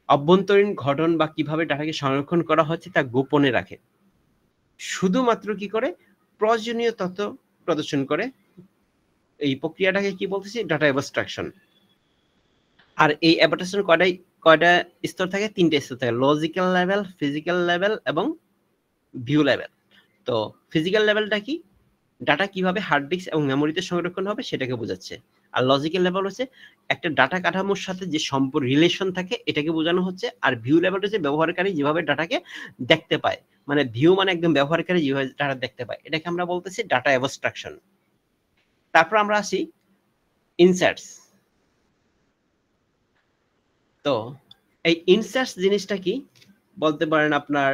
অভ্যন্তরীণ ঘটন বা কিভাবে ডাটাকে সংরক্ষণ করা হচ্ছে তা গোপনে রাখে, শুধুমাত্র কি করে প্রয়োজনীয় তথ্য প্রদর্শন করে। এই প্রক্রিয়াটাকে কি বলতেছি? Data abstraction. আর এই অ্যাবস্ট্রাকশন কয়টা স্তর থাকে? 3টে স্তর থাকে, লজিক্যাল লেভেল, ফিজিক্যাল লেভেল এবং ভিউ লেভেল। তো ফিজিক্যাল লেভেলটা কি ডাটা কিভাবে হার্ড ডিস্ক এবং মেমোরিতে সংরক্ষণ হবে সেটাকে বোঝাচ্ছে। আর লজিক্যাল লেভেল হচ্ছে একটা ডাটা কাঠামোর সাথে যে সম্পর্ক রিলেশন থাকে এটাকে বোঝানো হচ্ছে। আর ভিউ লেভেল হচ্ছে ব্যবহারকারী যেভাবে ডাটাকে দেখতে পায়, মানে ভিউ মানে একদম ব্যবহারকারী যেভাবে ডাটা দেখতে পায়, এটাকে আমরা বলতেছি ডাটা অ্যাবস্ট্রাকশন। তারপর আমরা আসি ইনসার্টস। তো এই ইনসার্টস জিনিসটা কি বলতে পারেন আপনার,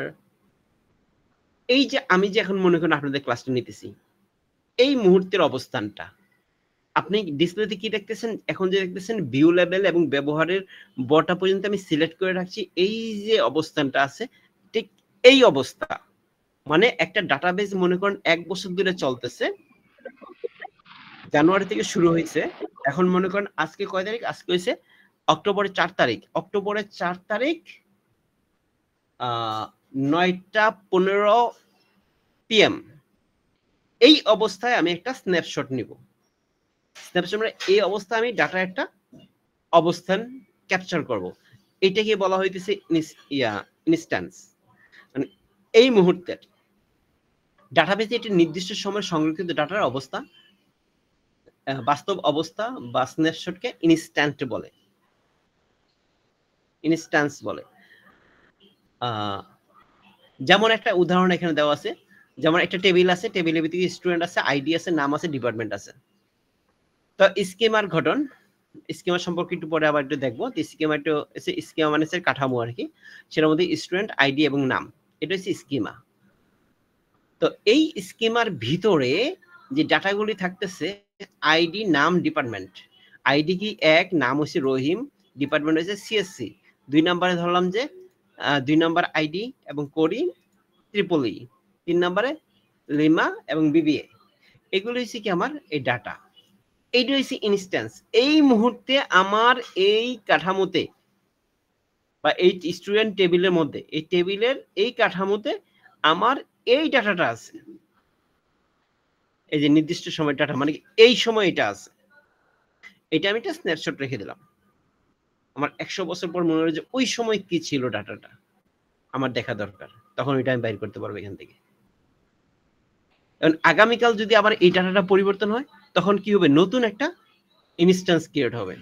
এই যে আমি যে এখন মনে করেন আপনাদের ক্লাসটা নিতেছি, এই মুহূর্তের অবস্থানটা আপনি ডিসপ্লেতে কি দেখতেছেন? এখন যে দেখতেছেন ভিউ লেভেল এবং ব্যবহারের বটা পর্যন্ত আমি সিলেক্ট করে রাখছি, এই যে অবস্থানটা আছে ঠিক এই অবস্থা, মানে একটা ডাটাবেস মনে করেন 1 বছর ধরে চলতেছে, জানুয়ারি থেকে শুরু হয়েছে, এখন মনে করেন আজকে কয় তারিখ? আজকে হয়েছে অক্টোবরের 4 তারিখ। অক্টোবরের 4 তারিখ 9টা 15 PM। এই অবস্থায় আমি একটা স্ন্যাপশট নিব। স্ন্যাপশট মানে এই অবস্থায় আমি ডাটা একটা অবস্থান ক্যাপচার করব, এটাকে বলা হইতেছে ইনস্ট্যান্স। মানে এই মুহূর্তের ডাটাবেসে একটি নির্দিষ্ট সময় সংরক্ষিত ডাটার অবস্থা, বাস্তব অবস্থা বা স্ন্যাপশটকে ইনস্ট্যান্ট বলে, ইনস্ট্যান্স বলে। যেমন একটা উদাহরণ এখানে দেওয়া আছে, যেমন একটা টেবিল আছে, টেবিলের ভিতরে স্টুডেন্ট আছে, আইডি আছে, নাম আছে, ডিপার্টমেন্ট আছে। তো স্কিমার ঘটন, স্কিমা সম্পর্কে একটু পরে আবার একটু দেখবো। স্কিমা মানে হচ্ছে কাঠামো আর কি, সেটার মধ্যে স্টুডেন্ট, আইডি এবং নাম, এটা হচ্ছে স্কিমা। তো এই স্কিমার ভিতরে যে ডাটাগুলি থাকতেছে আইডি, নাম, ডিপার্টমেন্ট। আইডি কি 1, নাম হচ্ছে রহিম, ডিপার্টমেন্ট হচ্ছে সিএসসি, 2 নম্বরে ধরলাম যে 2 নম্বর আইডি এবং কোরি ট্রিপল ই, 3 নম্বরে লিমা এবং বিবিএ। এগুলো হচ্ছে কি আমার এই ডাটা, এইটা হচ্ছে ইনস্ট্যান্স। এই মুহূর্তে আমার এই কাঠামোতে বা এই স্টুডেন্ট টেবিলের মধ্যে, এই টেবিলের এই কাঠামোতে আমার এই ডাটাটা আছে, এই যে নির্দিষ্ট সময় ডাটা, মানে এই সময় এটা আছে, এটা আমি একটা স্ন্যাপশট রেখে দিলাম। আমার 100 বছর পর মনে হলো যে ওই সময় কি ছিল ডাটাটা আমার দেখা দরকার, তখন ওইটা আমি বাইর করতে পারবো এখান থেকে। আগামীকাল যদি আবার এই ডাটাটা পরিবর্তন হয়, তখন কি হবে, নতুন একটা ইনস্ট্যান্স ক্রিয়েট হবে।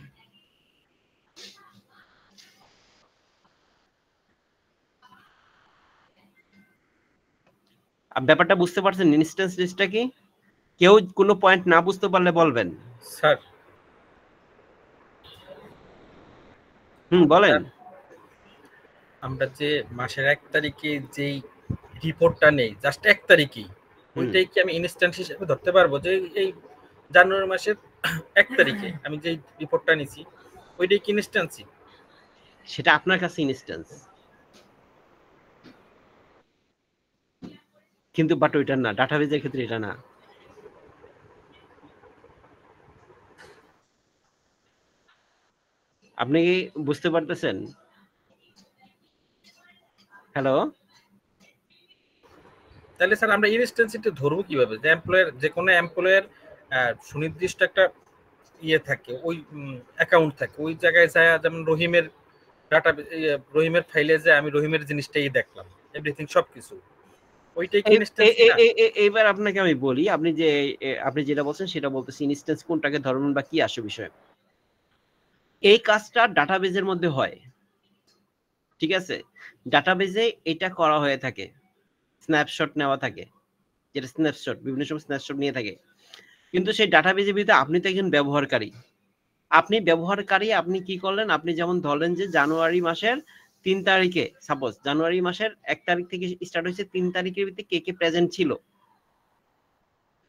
ব্যাপারটা বুঝতে পারছেন? ইনস্ট্যান্স লিস্টটা কি? কেউ কোনো পয়েন্ট না বুঝতে পারলে বলবেন। স্যার বলেন। আমরা যে মাসের 1 তারিখে যেই রিপোর্টটা নেই, জাস্ট 1 তারিখেই, ওইটাই কি আমি ইনস্ট্যান্স হিসেবে ধরতে পারবো যে এই জানুয়ারি মাসের 1 তারিখে আমি যে রিপোর্টটা নিছি ওইটাই কি ইনস্ট্যান্সই? সেটা আপনার কাছে ইনস্ট্যান্স, কিন্তু বাট ওইটা না, ডাটাবেজের ক্ষেত্রে এটা না। আপনি কি বুঝতে পারতেছেন? হ্যালো, তাহলে স্যার আমরা ইনস্ট্যান্সিটি ধরবো কিভাবে? যে এমপ্লয়ার, যে কোনো এমপ্লয়ার সুনির্দিষ্ট একটা ইয়ে থাকে, ওই অ্যাকাউন্ট থাকে, ওই জায়গায় যায়, যেমন রহিমের ডাটা, রহিমের ফাইলে যায় আমি রহিমের জিনিসটাই দেখলাম, এভরিথিং সবকিছু, ওইটাই কি ইনস্ট্যান্স? এইবার আপনাকে আমি বলি, আপনি যেটা বলছেন সেটা বলতেছি, ইনস্ট্যান্স কোনটাকে ধরবেন বা কি আসে বিষয়। এই কাজটা ডাটাবেজের মধ্যে হয়, ঠিক আছে? ডাটাবেজে এটা করা হয়ে থাকে, স্ন্যাপশট নেওয়া থাকে, যেটা স্ন্যাপশট, বিভিন্ন সময় স্ন্যাপশট নিয়ে থাকে। কিন্তু সেই ডাটাবেজের ভিতরে আপনি তো একজন ব্যবহারকারী, আপনি কি করলেন, আপনি যেমন ধরলেন যে জানুয়ারি মাসের 3 তারিখে, সাপোজ জানুয়ারি মাসের 1 তারিখ থেকে স্টার্ট হয়েছে, 3 তারিখের ভিতরে কে কে প্রেজেন্ট ছিল,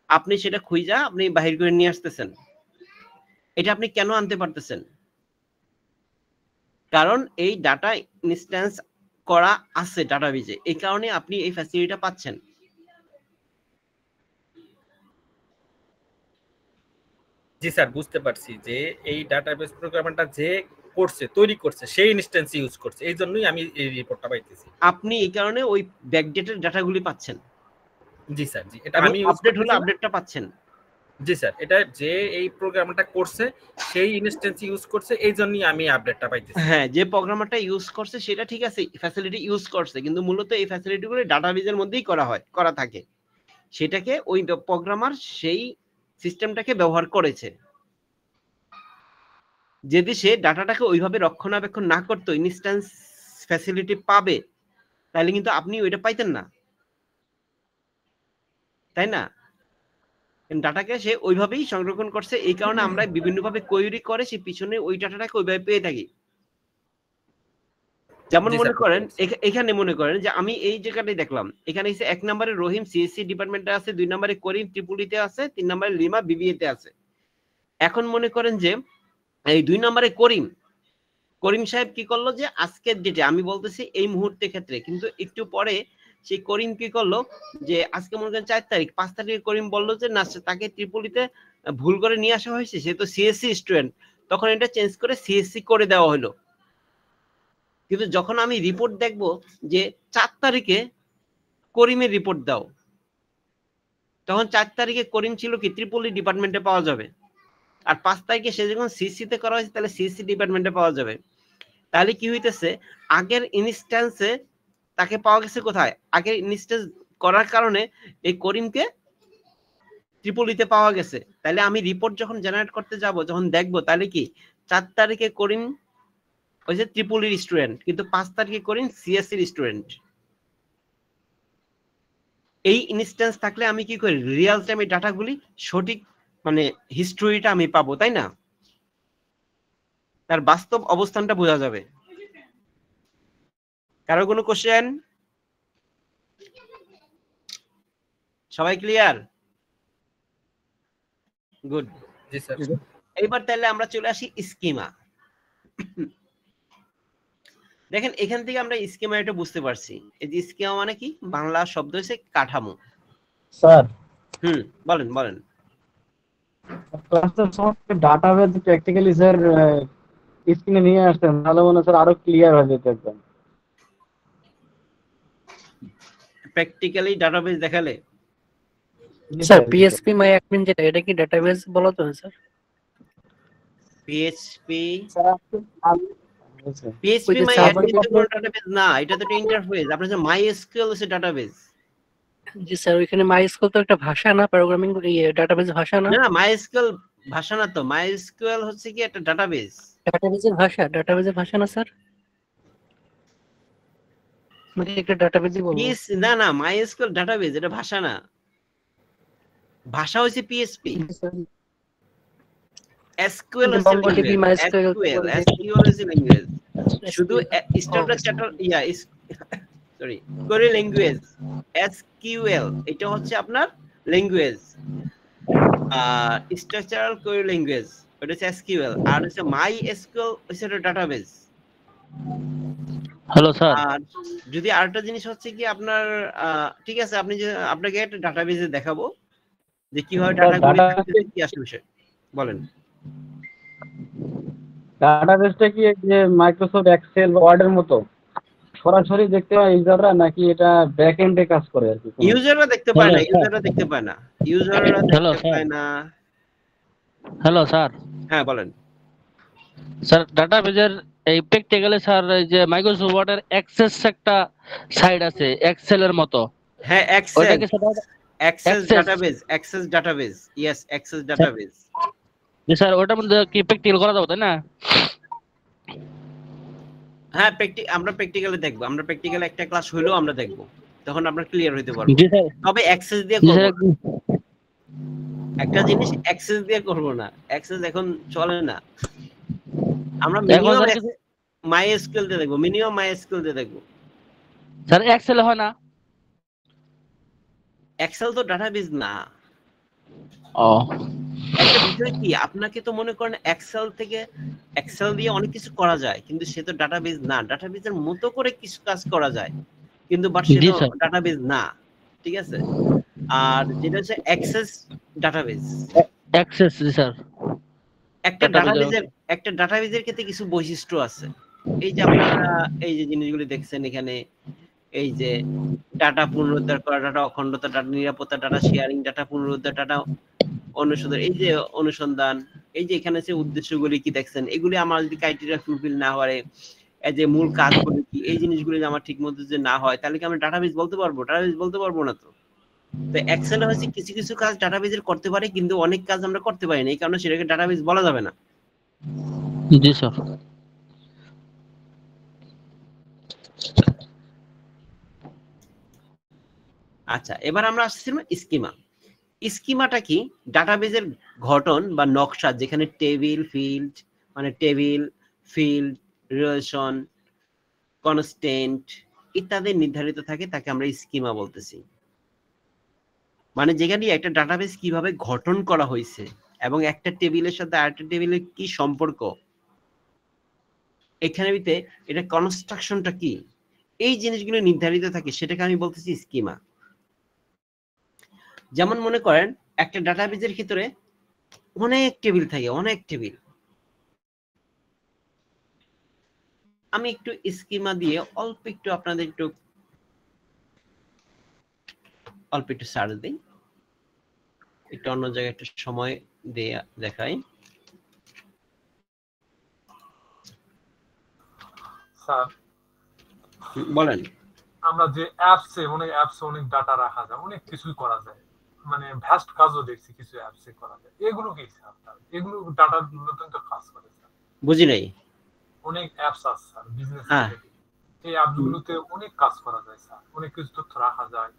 আপনি সেটা খুঁজা আপনি বাহির করে নিয়ে আসতেছেন। এটা আপনি কেন আনতে পারতেছেন? কারণ এই ডাটা ইনস্ট্যান্স করা আছে ডাটাবেজে, এই কারণে আপনি এই ফ্যাসিলিটিটা পাচ্ছেন। জি স্যার, বুঝতে পারছি যে এই ডাটাবেস প্রোগ্রামটা যে করছে, তৈরি করছে, সেই ইনস্ট্যান্স ইউজ করছে, এই জন্যই আমি এই রিপোর্টটা পাইতেছি। আপনি এই কারণে ওই ব্যাকডেটেড ডাটাগুলি পাচ্ছেন। জি স্যার, জি, এটা আমি আপডেট হলে আপডেটটা পাচ্ছেন। জি স্যার, এটা যে এই প্রোগ্রামটা করছে সেই ইনস্ট্যান্স ইউজ করছে, এই জন্যই আমি আপডেটটা পাইতেছি। হ্যাঁ, যে প্রোগ্রামারটা ইউজ করছে সেটা ঠিক আছে, ফ্যাসিলিটি ইউজ করছে, কিন্তু মূলত এই ফ্যাসিলিটিগুলো ডাটাবেজের মধ্যেই করা থাকে। সেটাকে ওই প্রোগ্রামার সেই সিস্টেমটাকে ব্যবহার করেছে। যদি সে ডাটাটাকে ওইভাবে রক্ষণাবেক্ষণ না করতো, ইনস্ট্যান্স ফ্যাসিলিটি পাবে, তাহলে কিন্তু আপনি ওইটা পাইতেন না, তাই না? ডাটাকে সে ওইভাবেই সংরক্ষণ করছে, এই কারণে আমরা বিভিন্নভাবে কোয়েরি করে সে পিছনে ওই ডাটাটাকে ওইভাবে পেয়ে থাকি। যেমন মনে করেন এখানে মনে করেন যে আমি এই জায়গাটাই দেখলাম, এখানে এসে 1 নম্বরে রহিম সিএসসি ডিপার্টমেন্টে আছে, 2 নম্বরে করিম ট্রিপলিতে আছে, 3 নম্বরে লিমা বিবিএ তে আছে। এখন মনে করেন যে এই 2 নম্বরে করিম সাহেব কি করলো, যে আজকের ডেটে, আমি বলতেছি এই মুহূর্তে ক্ষেত্রে, কিন্তু একটু পরে সেই করিম কি করলো, যে আজকে মনে করেন 4 তারিখ, 5 তারিখে করিম বললো যে না, তাকে ট্রিপলিতে ভুল করে নিয়ে আসা হয়েছে, সে তো সিএসসি স্টুডেন্ট, তখন এটা চেঞ্জ করে সিএসসি করে দেওয়া হলো। কিন্তু যখন আমি রিপোর্ট দেখব যে 4 তারিখে করিমের রিপোর্ট দাও, তখন 4 তারিখে করিম ছিল কি ত্রিপলি ডিপার্টমেন্টে পাওয়া যাবে, আর 5 তারিখে সে যখন সিসিতে করা হয়েছে তাহলে সিসি ডিপার্টমেন্টে পাওয়া যাবে। তাহলে কি হইতেছে, আগের ইনস্ট্যান্সে তাকে পাওয়া গেছে কোথায়, আগের ইনস্ট্যান্স করার কারণে এই করিমকে ত্রিপলিতে পাওয়া গেছে। তাহলে আমি রিপোর্ট যখন জেনারেট করতে যাব, যখন দেখবো, তাহলে কি 4 তারিখে করিম হয়েছে ত্রিপলির স্টুডেন্ট, কিন্তু 5 তারিখে করিম সিএসসির স্টুডেন্ট। এই ইনস্ট্যান্স থাকলে আমি কি করি, রিয়েল টাইম এই ডাটাগুলি সঠিক, মানে হিস্ট্রিটা আমি পাবো, তাই না? তার বাস্তব অবস্থানটা বোঝা যাবে। কারো কোনো কোশ্চেন? সবাই ক্লিয়ার? গুড। জি স্যার। এইবার তাহলে আমরা চলে আসি স্কিমা। দেখেন এখান থেকে আমরা স্কিমা এটা বুঝতে পারছি। এই যে স্কিমা মানে কি, বাংলা শব্দ হচ্ছে কাঠামো। স্যার বলেন বলেন। ক্লাসের সময় ডাটাবেজ প্র্যাকটিক্যালি স্যার স্ক্রিনে নিয়ে আসতেন, তাহলে মনে হয় স্যার আরো ক্লিয়ার হয়ে যেত একদম। প্র্যাকটিক্যালি ডাটাবেজ দেখালে স্যার পিএসপি মাই অ্যাডমিন যেটা, এটা কি ডাটাবেজ বলা তো স্যার? পিএইচপি আচ্ছা। পিএইচপি ওই যে মাই server অ্যাডমিন তো problem- কোনো ডাটাবেজ না, এটা তো একটা ইন্টারফেস। আপনার যে মাই এসকিউএল হচ্ছে ডাটাবেজ। জি স্যার, ওইখানে মাইস্কুল তো একটা ভাষা না, প্রোগ্রামিং ডাটাবেজ ভাষা না? না না, মাই এসকিউএল ভাষা না তো, মাই এসকিউএল হচ্ছে কি একটা ডাটাবেজ। ডাটাবেজের ভাষা না স্যার? মানে একটা ডাটাবেজই বলবো। না না, মাই এসকিউএল ডাটাবেজ, এটা ভাষা না। ভাষা হচ্ছে পিএইচপি, এসকিউএল হচ্ছে MongoDB, ল্যাঙ্গুয়েজ, MySQL এসকিউএল হচ্ছে ল্যাঙ্গুয়েজ। শুধু structure sorry query language, SQL এটা হচ্ছে আপনার ল্যাঙ্গুয়েজ, আর স্ট্রাকচারাল কোয়েরি ল্যাঙ্গুয়েজ ওটা হচ্ছে এসকিউএল, আর হচ্ছে মাই এসকিউএল হচ্ছে ডাটাবেজ। Hello sir. আর যদি আরেকটা জিনিস হচ্ছে কি আপনার ঠিক আছে, আপনি যে আপনাকে একটা ডাটাবেজে দেখাবো যে কিভাবে ডাটাগুলো কি আসলে বিষয় বলেন। ডাটাবেসটা কি এই যে মাইক্রোসফট এক্সেল বা ওয়ার্ডের মতো সরাসরি দেখতে পায় ইউজাররা, নাকি এটা ব্যাক এন্ডে কাজ করে আর কি? ইউজাররা দেখতে পায় না, ইউজাররা দেখতে পায় না, ইউজাররা Hello, দেখতে sir. পায় না। Hello sir. হ্যাঁ বলেন। স্যার ডাটাবেজের এই প্র্যাকটিক্যালি স্যার এই যে মাইক্রোসফট ওয়ার্ডের অ্যাক্সেস একটা সাইড আছে এক্সেল এর মতো, হ্যাঁ ওটা কি access Access. Database, access database, yes access database. যে স্যার ওটার মধ্যে কি প্র্যাকটিক্যাল করা যাবে তাই না? হ্যাঁ আমরা প্র্যাকটিক্যালি দেখবো, আমরা প্র্যাকটিক্যালি একটা ক্লাস হইলেও আমরা দেখবো, তখন আমরা ক্লিয়ার হইতে পারবো। জি স্যার। তবে অ্যাক্সেস দিয়ে জি করব স্যার। একটা জিনিস, অ্যাক্সেস দিয়ে করব না, অ্যাক্সেস এখন চলে না। আমরা এখন মিনিমাম স্যার কিছু- মাই এসকিউএল দিয়ে দেখবো, মিনিমাম মাই এসকিউএল দিয়ে দেখবো। স্যার এক্সেল হয় না? এক্সেল তো ডাটাবেজ না। ও একটা বিষয় কি, আপনাকে তো মনে করেন এক্সেল দিয়ে অনেক কিছু করা যায়, কিন্তু সে তো ডাটাবেজ না। ডাটাবেজের মতো করে কিছু কাজ করা যায়, কিন্তু বাট সে জি, তো স্যার। ডাটাবেজ না, ঠিক আছে? আর যেটা হচ্ছে অ্যাক্সেস ডাটাবেজ, অ্যাক্সেস জি স্যার। একটা ডাটাবেজের ক্ষেত্রে কিছু বৈশিষ্ট্য আছে। এই যে আপনারা এই যে জিনিসগুলি দেখছেন এখানে, এই যে ডাটা পুনরুদ্ধার করা, ডাটা অখণ্ডতা, ডাটা নিরাপত্তা, ডাটা শেয়ারিং, ডাটা পুনরুদ্ধার, ডাটা অনুসন্ধান, এই যে অনুসন্ধান, এই যে এখানে যে উদ্দেশ্যগুলি কি দেখছেন, এগুলি আমার যদি ক্রাইটেরিয়া ফুলফিল না হয়, এই যে মূল কাজগুলি কি, এই জিনিসগুলি যদি আমার ঠিক মতো যে না হয়, তাহলে কি আমি ডাটাবেজ বলতে পারবো? ডাটাবেজ বলতে পারবো না তো। তো এক্সেল হচ্ছে কিছু কিছু কাজ ডাটাবেজের করতে পারে, কিন্তু অনেক কাজ আমরা করতে পারি না, এই কারণে সেটাকে ডাটাবেজ বলা যাবে না। জি স্যার। আচ্ছা, এবার আমরা আসছিলাম স্কিমা। স্কিমাটা কি? ডাটাবেজের গঠন বা নকশা, যেখানে টেবিল ফিল্ড রিলেশন, কনস্ট্যান্ট ইত্যাদি নির্ধারিত থাকে, তাকে আমরা স্কিমা বলতেছি। মানে যেখানে একটা ডাটাবেজ কিভাবে গঠন করা হয়েছে এবং একটা টেবিলের সাথে আরেকটা টেবিলের কি সম্পর্ক, এখানে এটা কনস্ট্রাকশনটা কি, এই জিনিসগুলো নির্ধারিত থাকে, সেটাকে আমি বলতেছি স্কিমা। যেমন মনে করেন একটা ডাটাবেজের ভিতরে অনেক টেবিল থাকে, অনেক টেবিল। আমি একটু স্কিমা দিয়ে অল্প একটু আপনাদের অল্প একটু সার্চ দিই, একটু অন্য জায়গায় একটু সময় দিয়ে দেখাই। স্যার বলেন। আমরা যে অনেক ডাটা রাখা যায়, অনেক কিছুই করা যায়, মানে ভ্যাস্ট কাজও দেখছি কিছু অ্যাপসে করা যায়। এগুলো কি স্যার? এগুলো ডাটার মতন তো কাজ করে স্যার। বুঝি নাই। অনেক অ্যাপস আছে স্যার বিজনেস হ্যাঁ। রিলেটেড, এই অ্যাপগুলোতে অনেক কাজ করা যায় স্যার, অনেক কিছু তথ্য রাখা যায়,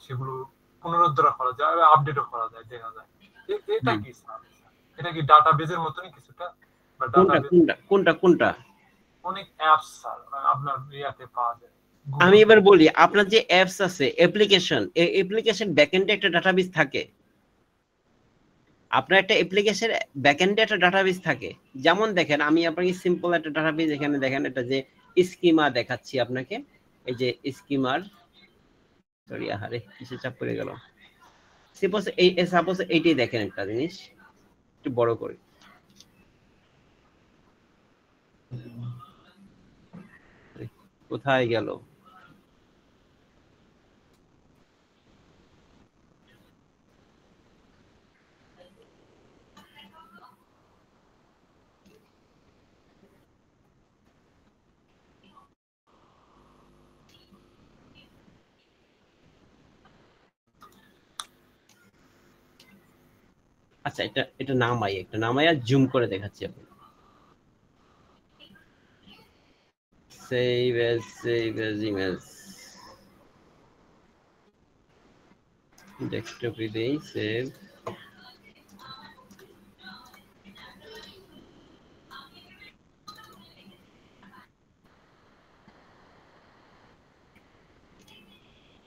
সেগুলো পুনরুদ্ধার করা যায়, আপডেটও করা যায়, দেখা যায়। এটা কি স্যার? এটা কি ডাটাবেজের মতনই কিছুটা? বা কোনটা? অনেক অ্যাপস স্যার আপনার ইয়াতে পাওয়া যায়। আমি এবার বলি, আপনার যে অ্যাপস আছে, অ্যাপ্লিকেশন, এই অ্যাপ্লিকেশন ব্যাকএন্ডে একটা ডাটাবেজ থাকে। আপনার একটা অ্যাপ্লিকেশন ব্যাকএন্ডে একটা ডাটাবেস থাকে, যেমন দেখেন আমি আপনাকে সিম্পল একটা ডাটাবেস এখানে দেখেন, এটা যে স্কিমা দেখাচ্ছি আপনাকে, এই যে স্কিমার, সরি আরে কিসে চাপ পড়ে গেল, সাপোজ এইটাই দেখেন একটা জিনিস একটু বড় করে, কোথায় গেল, আচ্ছা এটা নামাই, একটা নামাইয়া জুম করে দেখাচ্ছি আপনাকে। save as image, ডেস্কটপে দেই সেভ,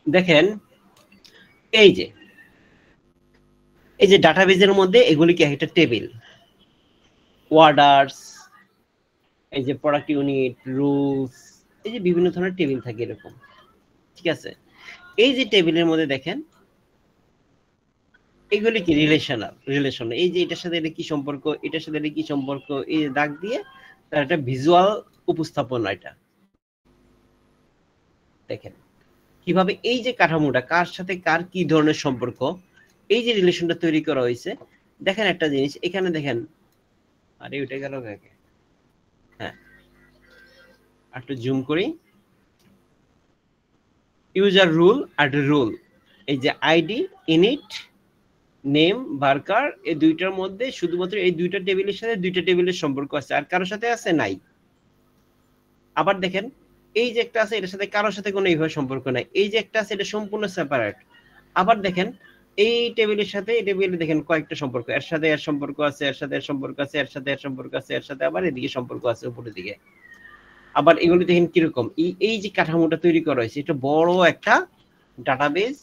দেখেন এই যে ডাটাবেজের মধ্যে এগুলি কি একটা টেবিল, অর্ডারস, এই যে প্রোডাক্ট ইউনিট, রুলস, এই যে বিভিন্ন ধরনের টেবিল থাকে এরকম, ঠিক আছে। এই যে টেবিলের মধ্যে দেখেন এগুলি কি রিলেশন, এই যে এটার সাথে এটা কি সম্পর্ক, এটার সাথে এটা কি সম্পর্ক, এই যে দাগ দিয়ে তার একটা ভিজুয়াল উপস্থাপনা, এটা দেখেন কিভাবে এই যে কাঠামোটা কার সাথে কার কি ধরনের সম্পর্ক, এই যে রিলেশনটা তৈরি করা হয়েছে। দেখেন একটা জিনিস এখানে দেখেন, আরে ওইটা গেল কাকে, হ্যাঁ একটু জুম করি, ইউজার রুল আর রুল, এই যে আইডি, ইনিট, নেম, ভার্কার, এই দুইটার মধ্যে শুধুমাত্র এই দুইটা টেবিলের সাথে দুইটা টেবিলের সম্পর্ক আছে, আর কারোর সাথে আছে নাই। আবার দেখেন এই যে একটা আছে এটার সাথে কারোর সাথে কোনো এইভাবে সম্পর্ক নাই, এই যে একটা আছে এটা সম্পূর্ণ সেপারেট। আবার দেখেন এই টেবিলের সাথে এই টেবিলে দেখেন কয়েকটা সম্পর্ক, এর সাথে এর সম্পর্ক আছে, এর সাথে এর সম্পর্ক আছে, এর সাথে এর সম্পর্ক আছে, এর সাথে আবার এদিকে সম্পর্ক আছে উপরের দিকে। আবার এগুলি দেখেন কিরকম, এই যে কাঠামোটা তৈরি করা হয়েছে, এটা বড় একটা ডাটাবেস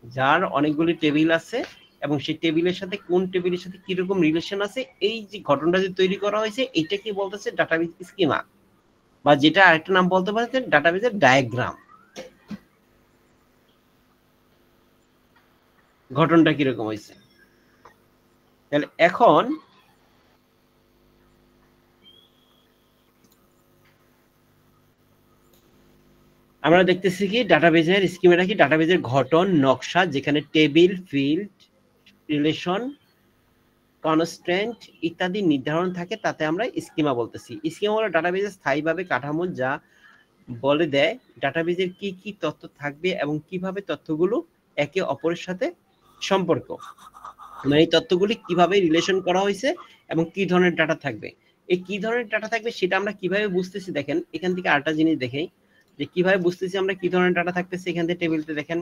যার অনেকগুলি টেবিল আছে, এবং সেই টেবিলের সাথে কোন টেবিলের সাথে কিরকম রিলেশন আছে, এই যে ঘটনাটা যে তৈরি করা হয়েছে এটা কি বলতেছে ডাটাবেস স্কিমা, বা যেটা আরেকটা নাম বলতে পারছেন ডাটাবেসের ডায়াগ্রাম। ঘটনাটা কিরকম হয়েছে, তাহলে এখন আমরা দেখতেছি কি ডাটাবেজের স্কিমাটা কি, ডাটাবেজের গঠন নকশা, যেখানে টেবিল, ফিল্ড, রিলেশন, কনস্ট্যান্ট ইত্যাদি নির্ধারণ থাকে, তাতে আমরা স্কিমা বলতেছি। স্কিমা হলো ডাটাবেজের স্থায়ীভাবে কাঠামো, যা বলে দেয় ডাটাবেজের কি কি তথ্য থাকবে এবং কিভাবে তথ্যগুলো একে অপরের সাথে সম্পর্ক, মানে এই তথ্যগুলি কিভাবে রিলেশন করা হয়েছে এবং কি ধরনের ডাটা থাকবে। এই কি ধরনের ডাটা থাকবে সেটা আমরা কিভাবে বুঝতেছি, দেখেন এখান থেকে আরেকটা জিনিস দেখেই যে কিভাবে বুঝতেছি আমরা কি ধরনের ডাটা থাকতেছে। এখান থেকে টেবিলতে দেখেন,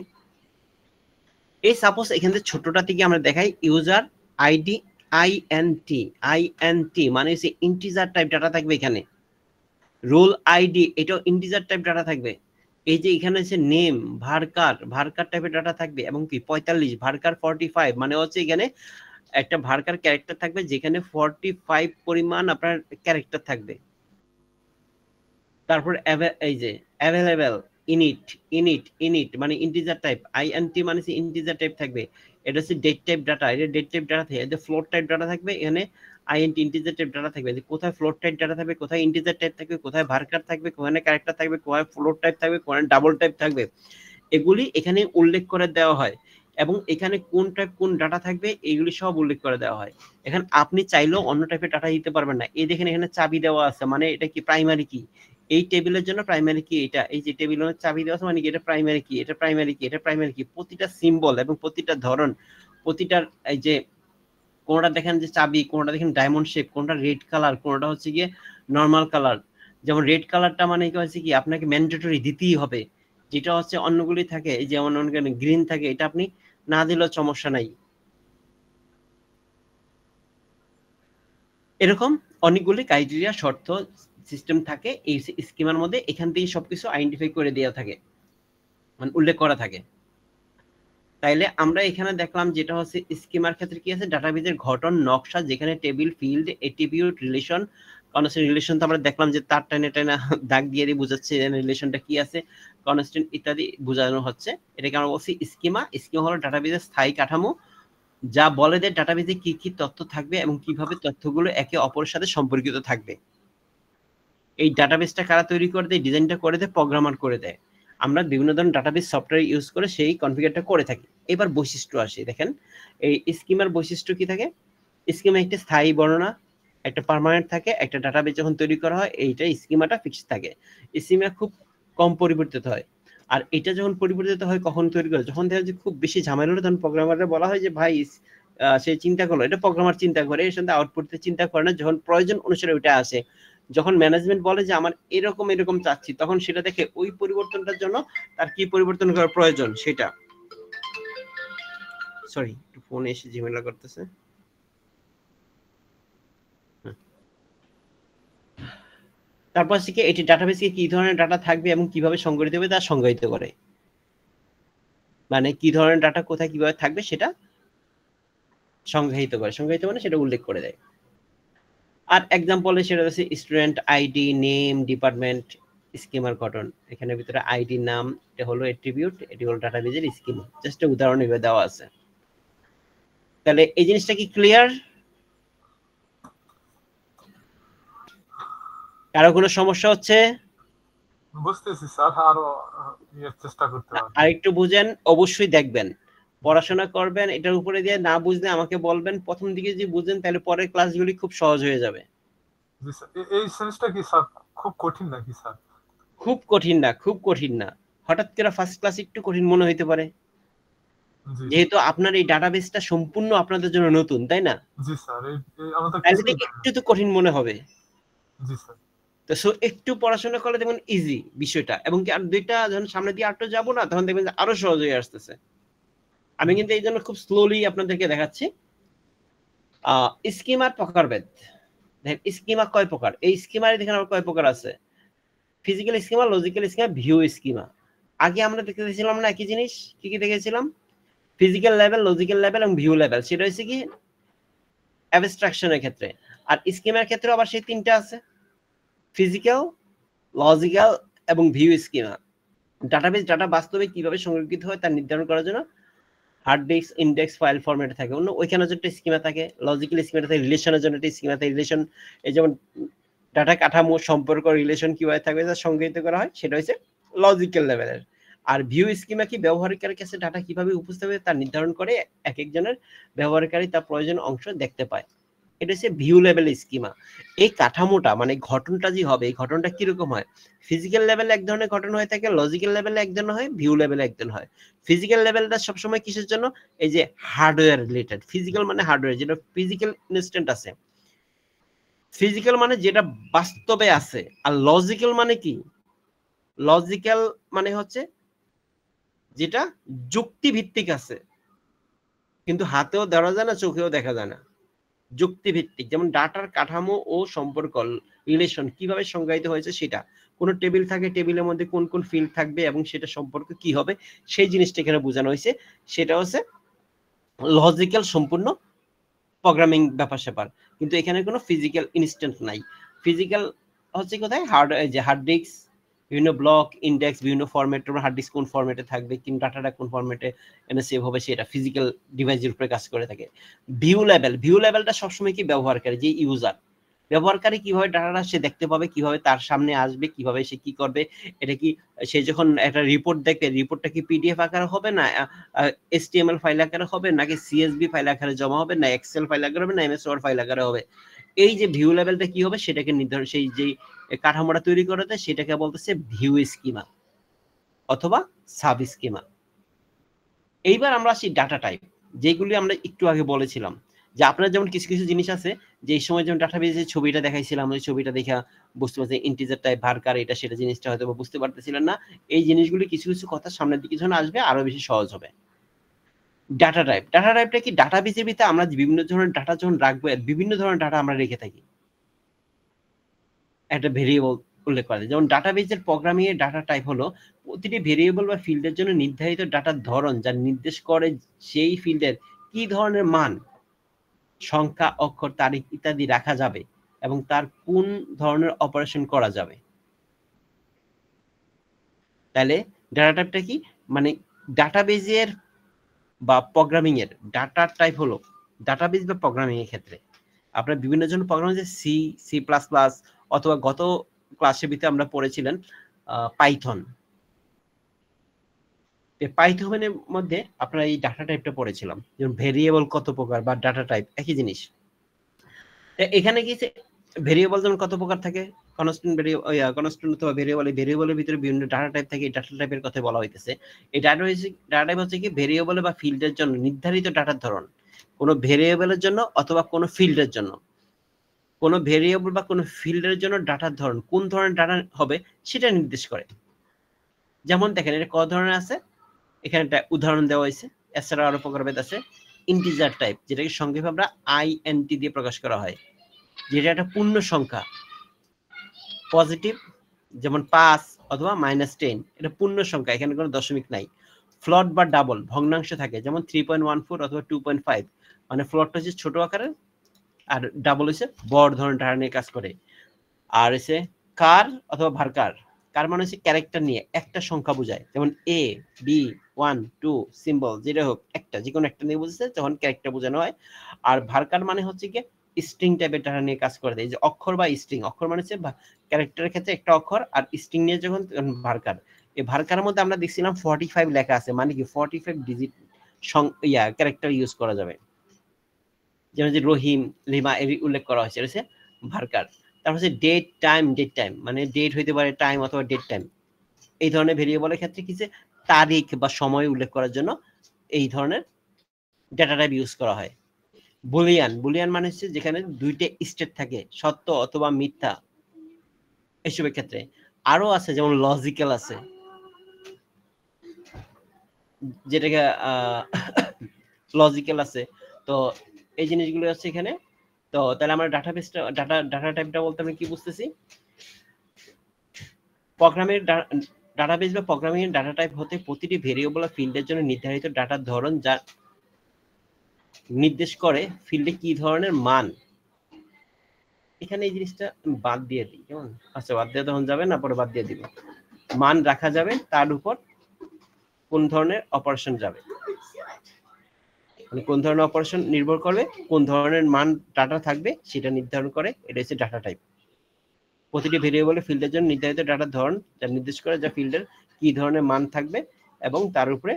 এই সাপোজ এখান থেকে ছোটটা থেকে আমরা দেখাই ইউজার আইডি, আইএনটি মানে হচ্ছে ইন্টিজার টাইপ ডাটা থাকবে এখানে, রোল আইডি এটাও ইন্টিজার টাইপ ডাটা থাকবে, এই যে এখানে হচ্ছে নেম, ভার্কার টাইপের ডাটা থাকবে, এবং কি 45 ভার্কার 45 মানে হচ্ছে এখানে একটা ভার্কার ক্যারেক্টার থাকবে যেখানে 45 পরিমাণ আপনার ক্যারেক্টার থাকবে। তারপর এই যে অ্যাভেলেবেল, ইনিট মানে ইন্টিজার টাইপ, আইএনটি মানে ইন্টিজার টাইপ থাকবে, এটা হচ্ছে ডেট টাইপ ডাটা, এটা ডেট টাইপ ডাটা থাকে, এটা ফ্লোট টাইপ ডাটা থাকবে, এখানে আইএনটি ইন্টিজার টাইপ ডাটা থাকবে, কোথায় ফ্লোট টাইপ ডাটা থাকবে, কোথায় ইন্টিজার টাইপ থাকবে, কোথায় ভার্কার থাকবে, কোথায় ক্যারেক্টার থাকবে, কোথায় ফ্লোট টাইপ থাকবে, কোথায় ডাবল টাইপ থাকবে, এগুলি এখানে উল্লেখ করে দেওয়া হয়। এবং এখানে কোন টাইপ কোন ডাটা থাকবে এগুলি সব উল্লেখ করে দেওয়া হয়। এখানে আপনি চাইলেও অন্য টাইপের ডাটা দিতে পারবেন না। এই দেখেন এখানে চাবি দেওয়া আছে, মানে এটা কি প্রাইমারি কি, এই টেবিলের জন্য প্রাইমারি কি এটা, এই যে টেবিলের চাবি দেওয়া আছে মানে কি এটা প্রাইমারি কি, এটা প্রাইমারি কি, এটা প্রাইমারি কি, প্রতিটা সিম্বল এবং প্রতিটা ধরন, প্রতিটার এই যে কোনটা দেখেন যে চাবি, কোনটা দেখেন ডায়মন্ড শেপ, কোনটা রেড কালার, কোনটা হচ্ছে গিয়ে নর্মাল কালার। যেমন রেড কালারটা মানে কি হচ্ছে কি আপনাকে ম্যান্ডেটরি দিতেই হবে, যেটা হচ্ছে অন্যগুলি থাকে এই যেমন গ্রিন থাকে, এটা আপনি না দিলেও সমস্যা নাই। এরকম অনেকগুলি ক্রাইটেরিয়া শর্ত সিস্টেম থাকে এই স্কিমার মধ্যে, এখান থেকে সবকিছু আইডেন্টিফাই করে দেওয়া থাকে, মানে উল্লেখ করা থাকে। তাইলে আমরা এখানে দেখলাম যেটা হচ্ছে স্কিমার ক্ষেত্রে কি আছে, ডাটাবেজের গঠন নকশা, যেখানে table, field, attribute, relation, constant relation তো আমরা দেখলাম যে তার টানে টানে দাগ দিয়ে দিয়ে বোঝাচ্ছে রিলেশনটা কি আছে, কনস্ট্যান্ট ইত্যাদি বোঝানো হচ্ছে। এটাকে আমরা বলছি স্কিমা। স্কিমা হলো ডাটাবেজের স্থায়ী কাঠামো, যা বলে যে ডাটাবেজে কি কি তথ্য থাকবে এবং কিভাবে তথ্যগুলো একে অপরের সাথে সম্পর্কিত থাকবে। এই ডাটাবেসটা কারা তৈরি করে দেয়, ডিজাইনটা করে দেয়, প্রোগ্রামার করে দেয়। আমরা বিভিন্ন ধরনের ডাটাবেস সফটওয়্যার ইউজ করে সেই কনফিগারটা করে থাকি। এবার বৈশিষ্ট্য আসে, দেখেন এই স্কিমার বৈশিষ্ট্য কি থাকে। স্কিমা একটা স্থায়ী বর্ণনা, একটা পার্মানেন্ট থাকে। একটা ডাটাবেস যখন তৈরি করা হয় এইটা স্কিমাটা ফিক্স থাকে। স্কিমা খুব কম পরিবর্তিত হয়। আর এটা যখন পরিবর্তিত হয় কখন তৈরি করে, যখন দেখা যায় খুব বেশি ঝামেলা হলে তখন প্রোগ্রামাররা বলা হয় যে ভাই সে চিন্তা করলো, এটা প্রোগ্রামার চিন্তা করে, এর সাথে আউটপুটে চিন্তা করে না, যখন প্রয়োজন অনুসারে ওইটা আসে। যখন ম্যানেজমেন্ট বলে যে আমার এরকম এরকম চাচ্ছি, তখন সেটা দেখে ওই পরিবর্তনটার জন্য তার কি পরিবর্তন করার প্রয়োজন সেটা। সরি, একটু ফোনে এসে ঝামেলা করতেছে। তারপর থেকে এটি ডাটাবেসে কি ধরনের ডাটা থাকবে এবং কিভাবে সংগঠিত হবে তা সংজ্ঞায়িত করে। মানে কি ধরনের ডাটা কোথায় কিভাবে থাকবে সেটা সংজ্ঞায়িত করে। সংজ্ঞায়িত মানে সেটা উল্লেখ করে দেয়। আর এক্সাম্পলে সেটা হচ্ছে student ID, name, department, schema গঠন। এখানে ভিতরে আইডি নাম, এটা হলো অ্যাট্রিবিউট, এটি হলো ডাটাবেজের স্কিমা। জাস্ট উদাহরণ এভাবে দেওয়া আছে। তাহলে এই জিনিসটা কি ক্লিয়ার? কারো কোনো সমস্যা হচ্ছে? বুঝতেছি স্যার, আরো চেষ্টা করতে হবে। আর একটু বুঝেন, অবশ্যই দেখবেন, পড়াশোনা করবেন, এটার উপরে দিয়ে না বুঝলে আমাকে বলবেন। প্রথম দিকে যদি বুঝেন তাহলে পরের ক্লাসগুলি খুব সহজ হয়ে যাবে। জি স্যার, এই সেন্সটা কি স্যার খুব কঠিন নাকি স্যার? খুব কঠিন না, খুব কঠিন না। হঠাৎ করে ফার্স্ট ক্লাস একটু কঠিন মনে হইতে পারে, জি যেহেতু আপনার এই ডাটাবেসটা সম্পূর্ণ আপনাদের জন্য নতুন, তাই না? জি স্যার, আমাদের তাহলে একটু তো কঠিন মনে হবে। জি স্যার। তো সো একটু পড়াশোনা করলে দেখবেন ইজি বিষয়টা, এবং কি আর দুইটা যখন সামনে দিয়ে আটটো যাবো না, তখন দেখবেন আরো সহজ হয়ে আসতেছে। আমি কিন্তু এই জন্য খুব স্লোলি আপনাদেরকে দেখাচ্ছি। স্কিমার প্রকারভেদ। দেখেন স্কিমা কয় প্রকার, এই স্কিমারে দেখেন আবার কয় প্রকার আছে। Physical schema, logical schema, view schema. আগে আমরা দেখেছিলাম না একই জিনিস, কি কি দেখেছিলাম? ফিজিক্যাল লেভেল, লজিক্যাল লেভেল এবং ভিউ লেভেল। সেটা হচ্ছে কি অ্যাবস্ট্রাকশনের ক্ষেত্রে। আর স্কিমার ক্ষেত্রে আবার সেই তিনটা আছে, ফিজিক্যাল, লজিক্যাল এবং ভিউ স্কিমা। ডাটাবেস ডাটা বাস্তবে কিভাবে সংরক্ষিত হয় তা নির্ধারণ করার জন্য হার্ড ডিস্ক, ইন্ডেক্স, ফাইল ফরম্যাটে থাকে। অন্য ওইখানে যে একটা স্কিমা থাকে, লজিক্যাল স্কিমা থাকে, রিলেশনের জন্য একটা স্কিমা থাকে। রিলেশন এই যেমন ডাটা কাঠামো, সম্পর্ক, রিলেশন কিভাবে থাকবে তা সংজ্ঞায়িত করা হয়, সেটা হচ্ছে লজিক্যাল লেভেলের। আর ভিউ স্কিমা কি ব্যবহারকারীর কাছে ডাটা কিভাবে উপস্থিত হবে তা নির্ধারণ করে, এক একজনের ব্যবহারকারী তার প্রয়োজন অংশ দেখতে পায়। এটা হচ্ছে ভিউ লেভেল স্কিমা। এই কাঠামোটা মানে ঘটনটা যে হবে, এই ঘটনটা কিরকম হয়? ফিজিক্যাল লেভেলে এক ধরনের ঘটন হয়ে থাকে, লজিক্যাল লেভেলে এক ধরনের হয়, ভিউ লেভেলে এক ধরনের হয়। ফিজিক্যাল লেভেলটা সবসময় কিসের জন্য? এই যে হার্ডওয়্যার রিলেটেড। ফিজিক্যাল মানে হার্ডওয়্যার, যেটা ফিজিক্যাল ইনস্ট্যান্ট আছে, ফিজিক্যাল মানে যেটা বাস্তবে আছে। আর লজিক্যাল মানে কি? লজিক্যাল মানে হচ্ছে যেটা যুক্তি ভিত্তিক আছে, কিন্তু হাতেও ধরা যায় না, চোখেও দেখা যায় না, যুক্তি ভিত্তিক। যেমন ডাটার কাঠামো ও সম্পর্ক, রিলেশন কিভাবে সংজ্ঞায়িত হয়েছে সেটা। কোন টেবিল থাকে, টেবিলের মধ্যে কোন কোন ফিল্ড থাকবে এবং সেটা সম্পর্ক কি হবে, সেই জিনিসটা এখানে বোঝানো হয়েছে। সেটা হচ্ছে লজিক্যাল সম্পূর্ণ প্রোগ্রামিং ব্যাপার স্যাপার। কিন্তু এখানে কোনো ফিজিক্যাল ইনস্ট্যান্ট নাই। ফিজিক্যাল হচ্ছে কোথায়? হার্ড ডিস্ক, বিভিন্ন ব্লক, ইন্ডেক্স, বিভিন্ন ফরম্যাট। হার্ড ডিস্ক কোন ফরম্যাটে থাকবে, কিন্তু ডাটাটা কোন ফরম্যাটে এনে সেভ হবে, সেটা ফিজিক্যাল ডিভাইসের উপরে কাজ করে থাকে। ভিউ লেভেল, ভিউ লেভেলটা সবসময় কি ব্যবহারকারী, যে ইউজার, ব্যবহারকারী কিভাবে ডাটাটা সে দেখতে পাবে, কিভাবে তার সামনে আসবে, কিভাবে সে কি করবে। এটা কি সে যখন একটা রিপোর্ট দেখবে, রিপোর্টটা কি পিডিএফ আকারে হবে, না HTML ফাইল আকারে হবে, নাকি সিএসভি ফাইল আকারে জমা হবে, না এক্সেল ফাইল আকারে হবে, না এমএস ওয়ার্ড ফাইল আকারে হবে। এই যে ভিউ লেভেলটা কি হবে সেটাকে নির্ধারণ, সেই যে কাঠামোটা তৈরি করতে, সেটাকে বলতেছে ভিউ স্কিমা অথবা সাব স্কিমা। এইবার আমরা আসি ডাটা টাইপ, যেগুলি আমরা একটু আগে বলেছিলাম। যে আপনার যেমন কিছু কিছু জিনিস আছে, যে এই সময় যেমন ডাটাবেজে ছবিটা দেখাইছিলাম, ওই ছবিটা দেখা বুঝতে পারছেন ইন্টিজার টাইপ, ভার্কার, এটা সেটা জিনিসটা হয়তো বুঝতে পারতেছিলেন না। এই জিনিসগুলি কিছু কিছু কথা সামনের দিকে যখন আসবে আরো বেশি সহজ হবে। ডাটা টাইপ, ডাটা টাইপটা কি? ডাটাবেজের ভিতরে আমরা বিভিন্ন ধরনের ডাটা যখন রাখবো, বিভিন্ন ধরনের ডাটা আমরা রেখে থাকি। একটা ভেরিয়েবল উল্লেখ করা যায়। যেমন ডাটাবেজের প্রোগ্রামিং এর ডাটা টাইপ হলো প্রতিটি ভেরিয়েবল বা ফিল্ডের জন্য নির্ধারিত ডাটার ধরন যা নির্দেশ করে সেই ফিল্ডের কি ধরনের মান, সংখ্যা, অক্ষর, তারিখ ইত্যাদি রাখা যাবে এবং তার কোন ধরনের অপারেশন করা যাবে। তাহলে ডাটা টাইপটা কি, মানে ডাটাবেজের বা প্রোগ্রামিং এর ডাটা টাইপ হলো ডাটাবেজ বা প্রোগ্রামিং এর ক্ষেত্রে আপনার বিভিন্ন জন প্রোগ্রামিং যে সি, সি প্লাস প্লাস অথবা গত ক্লাসের ভিতরে আমরা পড়েছিলেন পাইথন। পাইথনের মধ্যে আপনারা এই ডাটা টাইপটা পড়েছিলাম, যেমন ভেরিয়েবল কত প্রকার বা ডাটা টাইপ একই জিনিস। এখানে কি ভেরিয়েবল যেমন কত প্রকার থাকে, কনস্ট্যান্ট ভেরিয়েবল, কনস্ট্যান্ট অথবা ভেরিয়েবল, এই ভেরিয়েবলের ভিতরে বিভিন্ন ডাটা টাইপ থাকে। এই ডাটা টাইপের কথা বলা হইতেছে। এই ডাটা টাইপ হচ্ছে কি ভেরিয়েবল বা ফিল্ডের জন্য নির্ধারিত ডাটার ধরন, কোনো ভেরিয়েবলের জন্য অথবা কোনো ফিল্ডের জন্য। কোনো ভেরিয়েবল বা কোনো ফিল্ডের জন্য ডাটার ধরন কোন ধরনের ডাটা হবে সেটা নির্দেশ করে। যেমন দেখেন এটা কত ধরনের আছে, এখানে একটা উদাহরণ দেওয়া হয়েছে। এছাড়া আরো প্রকারভেদ আছে। ইন্টিজার টাইপ, যেটাকে সংক্ষেপে আমরা INT দিয়ে প্রকাশ করা হয়, যেটা একটা পূর্ণ সংখ্যা। পজিটিভ যেমন 5 অথবা -10, এটা পূর্ণ সংখ্যা, এখানে কোনো দশমিক নাই। ফ্লট বা ডাবল ভগ্নাংশ থাকে, যেমন 3.14 অথবা 2.5, মানে ফ্লটটা হচ্ছে ছোট আকারের আর ডাবল হচ্ছে বড় ধরনের ডাটা নিয়ে কাজ করে। আর হচ্ছে কার অথবা ভার্কার, কার মানে হচ্ছে ক্যারেক্টার নিয়ে একটা সংখ্যা বোঝায়, যেমন A, B, 1, 2 সিম্বল যেটা হোক একটা, যে কোনো একটা নিয়ে বুঝছে তখন ক্যারেক্টার বোঝানো হয়। আর ভার্কার মানে হচ্ছে কি স্ট্রিং টাইপের ডাটা নিয়ে কাজ করে দেয়, যে অক্ষর বা স্ট্রিং। অক্ষর মানে হচ্ছে ক্যারেক্টারের ক্ষেত্রে একটা অক্ষর, আর স্ট্রিং নিয়ে যখন ভার্কার। এই ভার্কারের মধ্যে আমরা দেখছিলাম 45 লেখা আছে, মানে কি 45 ডিজিট ক্যারেক্টার ইউজ করা যাবে। যেমন যে রহিম, লিমা এর উল্লেখ করা হয়েছে, এটা হচ্ছে ভার্কার। তারপর হচ্ছে ডেট টাইম, মানে ডেট হইতে পারে টাইম অথবা ডেট টাইম। এই ধরনের ভেরিয়েবলের ক্ষেত্রে কি যে তারিখ বা সময় উল্লেখ করার জন্য এই ধরনের ডেটা টাইপ ইউজ করা হয়। বুলিয়ান মানে হচ্ছে যেখানে দুইটা স্টেট থাকে, সত্য অথবা মিথ্যা, এসবের ক্ষেত্রে। আরো আছে যেমন লজিক্যাল আছে, যেটাকে লজিক্যাল আছে। তো এই জিনিসগুলো আছে এখানে। তো তাহলে আমরা ডাটাবেসটা ডাটা টাইপটা বলতে আমরা কি বুঝতেছি, প্রোগ্রামের ডাটাবেস বা প্রোগ্রামিং এর ডাটা টাইপ হতে প্রতিটি ভেরিয়েবল বা ফিল্ডের জন্য নির্ধারিত ডাটার ধরন যা নির্দেশ করে ফিল্ডে কি ধরনের মান। এখানে এই জিনিসটা বাদ দিয়ে দিই, কেমন? আচ্ছা, বাদ দিয়ে তখন যাবে না, পরে বাদ দিয়ে দিব। মান রাখা যাবে, তার উপর কোন ধরনের অপারেশন যাবে, মানে কোন ধরনের অপারেশন নির্ভর করবে কোন ধরনের মান ডাটা থাকবে সেটা নির্ধারণ করে। এটা হচ্ছে ডাটা টাইপ। প্রতিটি ভেরিয়েবলের ফিল্ডের জন্য নির্ধারিত ডাটার ধরন যা নির্দেশ করে যা ফিল্ডের কি ধরনের মান থাকবে এবং তার উপরে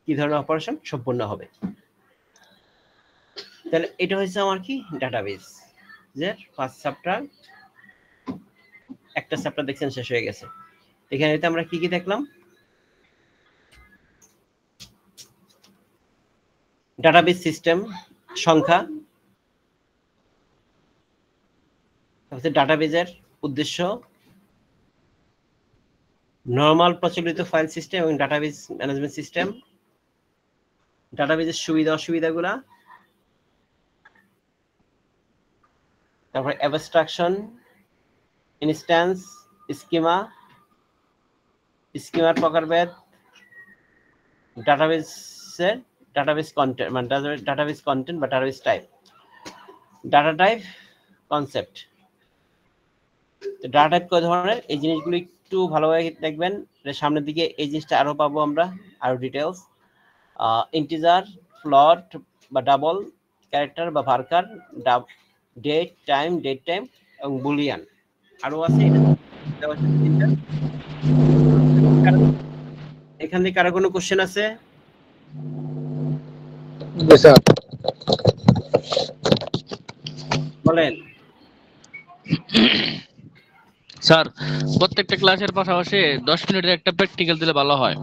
কি ধরনের অপারেশন সম্পন্ন হবে। তাহলে এটা হচ্ছে আমার কি ডাটাবেস যে ফার্স্ট চ্যাপ্টার। একটা চ্যাপ্টার দেখছেন শেষ হয়ে গেছে। এখানে আমরা কি কি দেখলাম, ডাটাবেস সিস্টেম, সংখ্যা, ডাটাবেজের উদ্দেশ্য, নরমাল প্রচলিত ফাইল সিস্টেম এবং ডাটাবেস ম্যানেজমেন্ট সিস্টেম, ডাটাবেজের সুবিধা অসুবিধাগুলা, তারপর অ্যাবস্ট্রাকশন, ইনস্ট্যান্স, স্কিমার প্রকারভেদ, ডাটাবেস কন্টেন্ট মানে ডাটাবেস কন্টেন্ট বা database type, data type concept. Data type কয় ধরনের এই জিনিসগুলো একটু ভালোভাবে দেখবেন, সামনের দিকে এই জিনিসটা আরো পাবো আমরা, আরো ডিটেলস। ইন্টিজার, ফ্লট বা ডাবল, ক্যারেক্টার বা ভার্কার, ডেট টাইম এবং বুলিয়ান আরো আছে। এখান থেকে কারো কোনো কোশ্চেন আছে? বলেন। স্যার, প্রত্যেকটা ক্লাসের পাশাপাশি 10 মিনিটের একটা প্র্যাকটিক্যাল দিলে ভালো হয়।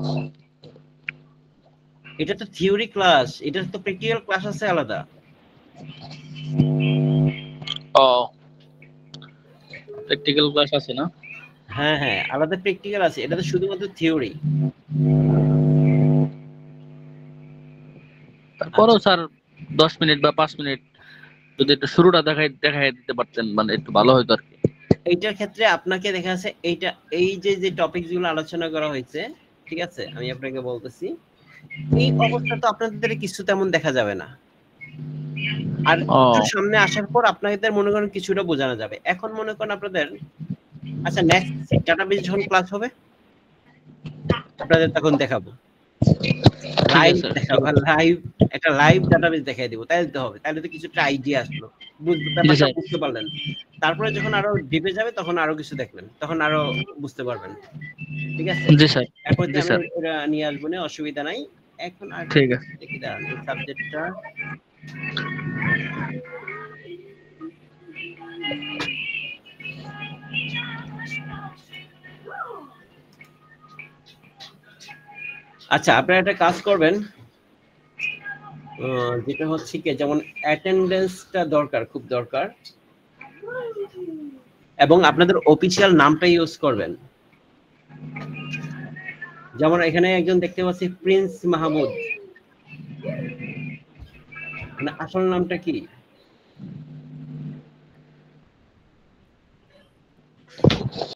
এটা তো থিওরি ক্লাস, এটা তো প্র্যাকটিক্যাল ক্লাস আছে আলাদা। ও, প্র্যাকটিক্যাল ক্লাস আছে না? হ্যাঁ হ্যাঁ, আলাদা প্র্যাকটিক্যাল আছে, এটা তো শুধুমাত্র থিওরি। তারপরেও স্যার 10 মিনিট বা 5 মিনিট যদি একটু শুরুটা দেখাই দিতে পারতেন, মানে একটু ভালো হতো আর কি। এইটার ক্ষেত্রে আপনাকে দেখা যাচ্ছে এইটা এই যে টপিক গুলো আলোচনা করা হয়েছে, ঠিক আছে, আমি আপনাকে বলতেছি এই অবস্থা তো আপনাদের কিছু তেমন দেখা যাবে না। আর সামনে আসার পর আপনাদের মনে করেন কিছুটা বোঝানো যাবে। এখন মনে করেন আপনাদের আচ্ছা নেক্সট ডাটাবেস যখন ক্লাস হবে আপনাদের তখন দেখাবো লাইভ দেখাবো, লাইভ একটা লাইভ ডাটাবেস দেখাই দিব, তাই দিতে হবে, তাহলে তো কিছুটা আইডিয়া আসলো, বুঝতে পারলেন। তারপরে যখন আরো ডিপে যাবে তখন আরো কিছু দেখবেন, তখন আরো বুঝতে পারবেন। ঠিক আছে জি স্যার, এখন জি স্যার, ওরা নিয়ে আসবো না, অসুবিধা নাই। এখন আর ঠিক আছে, দেখি দাঁড়ান এই সাবজেক্টটা আচ্ছা আপনারা একটা কাজ করবেন, যেটা হচ্ছে কি যেমন অ্যাটেন্ডেন্সটা দরকার, খুব দরকার, এবং আপনাদের অফিশিয়াল নামটা ইউজ করবেন। যেমন এখানে একজন দেখতে পাচ্ছি প্রিন্স মাহমুদ, আসল নামটা কি?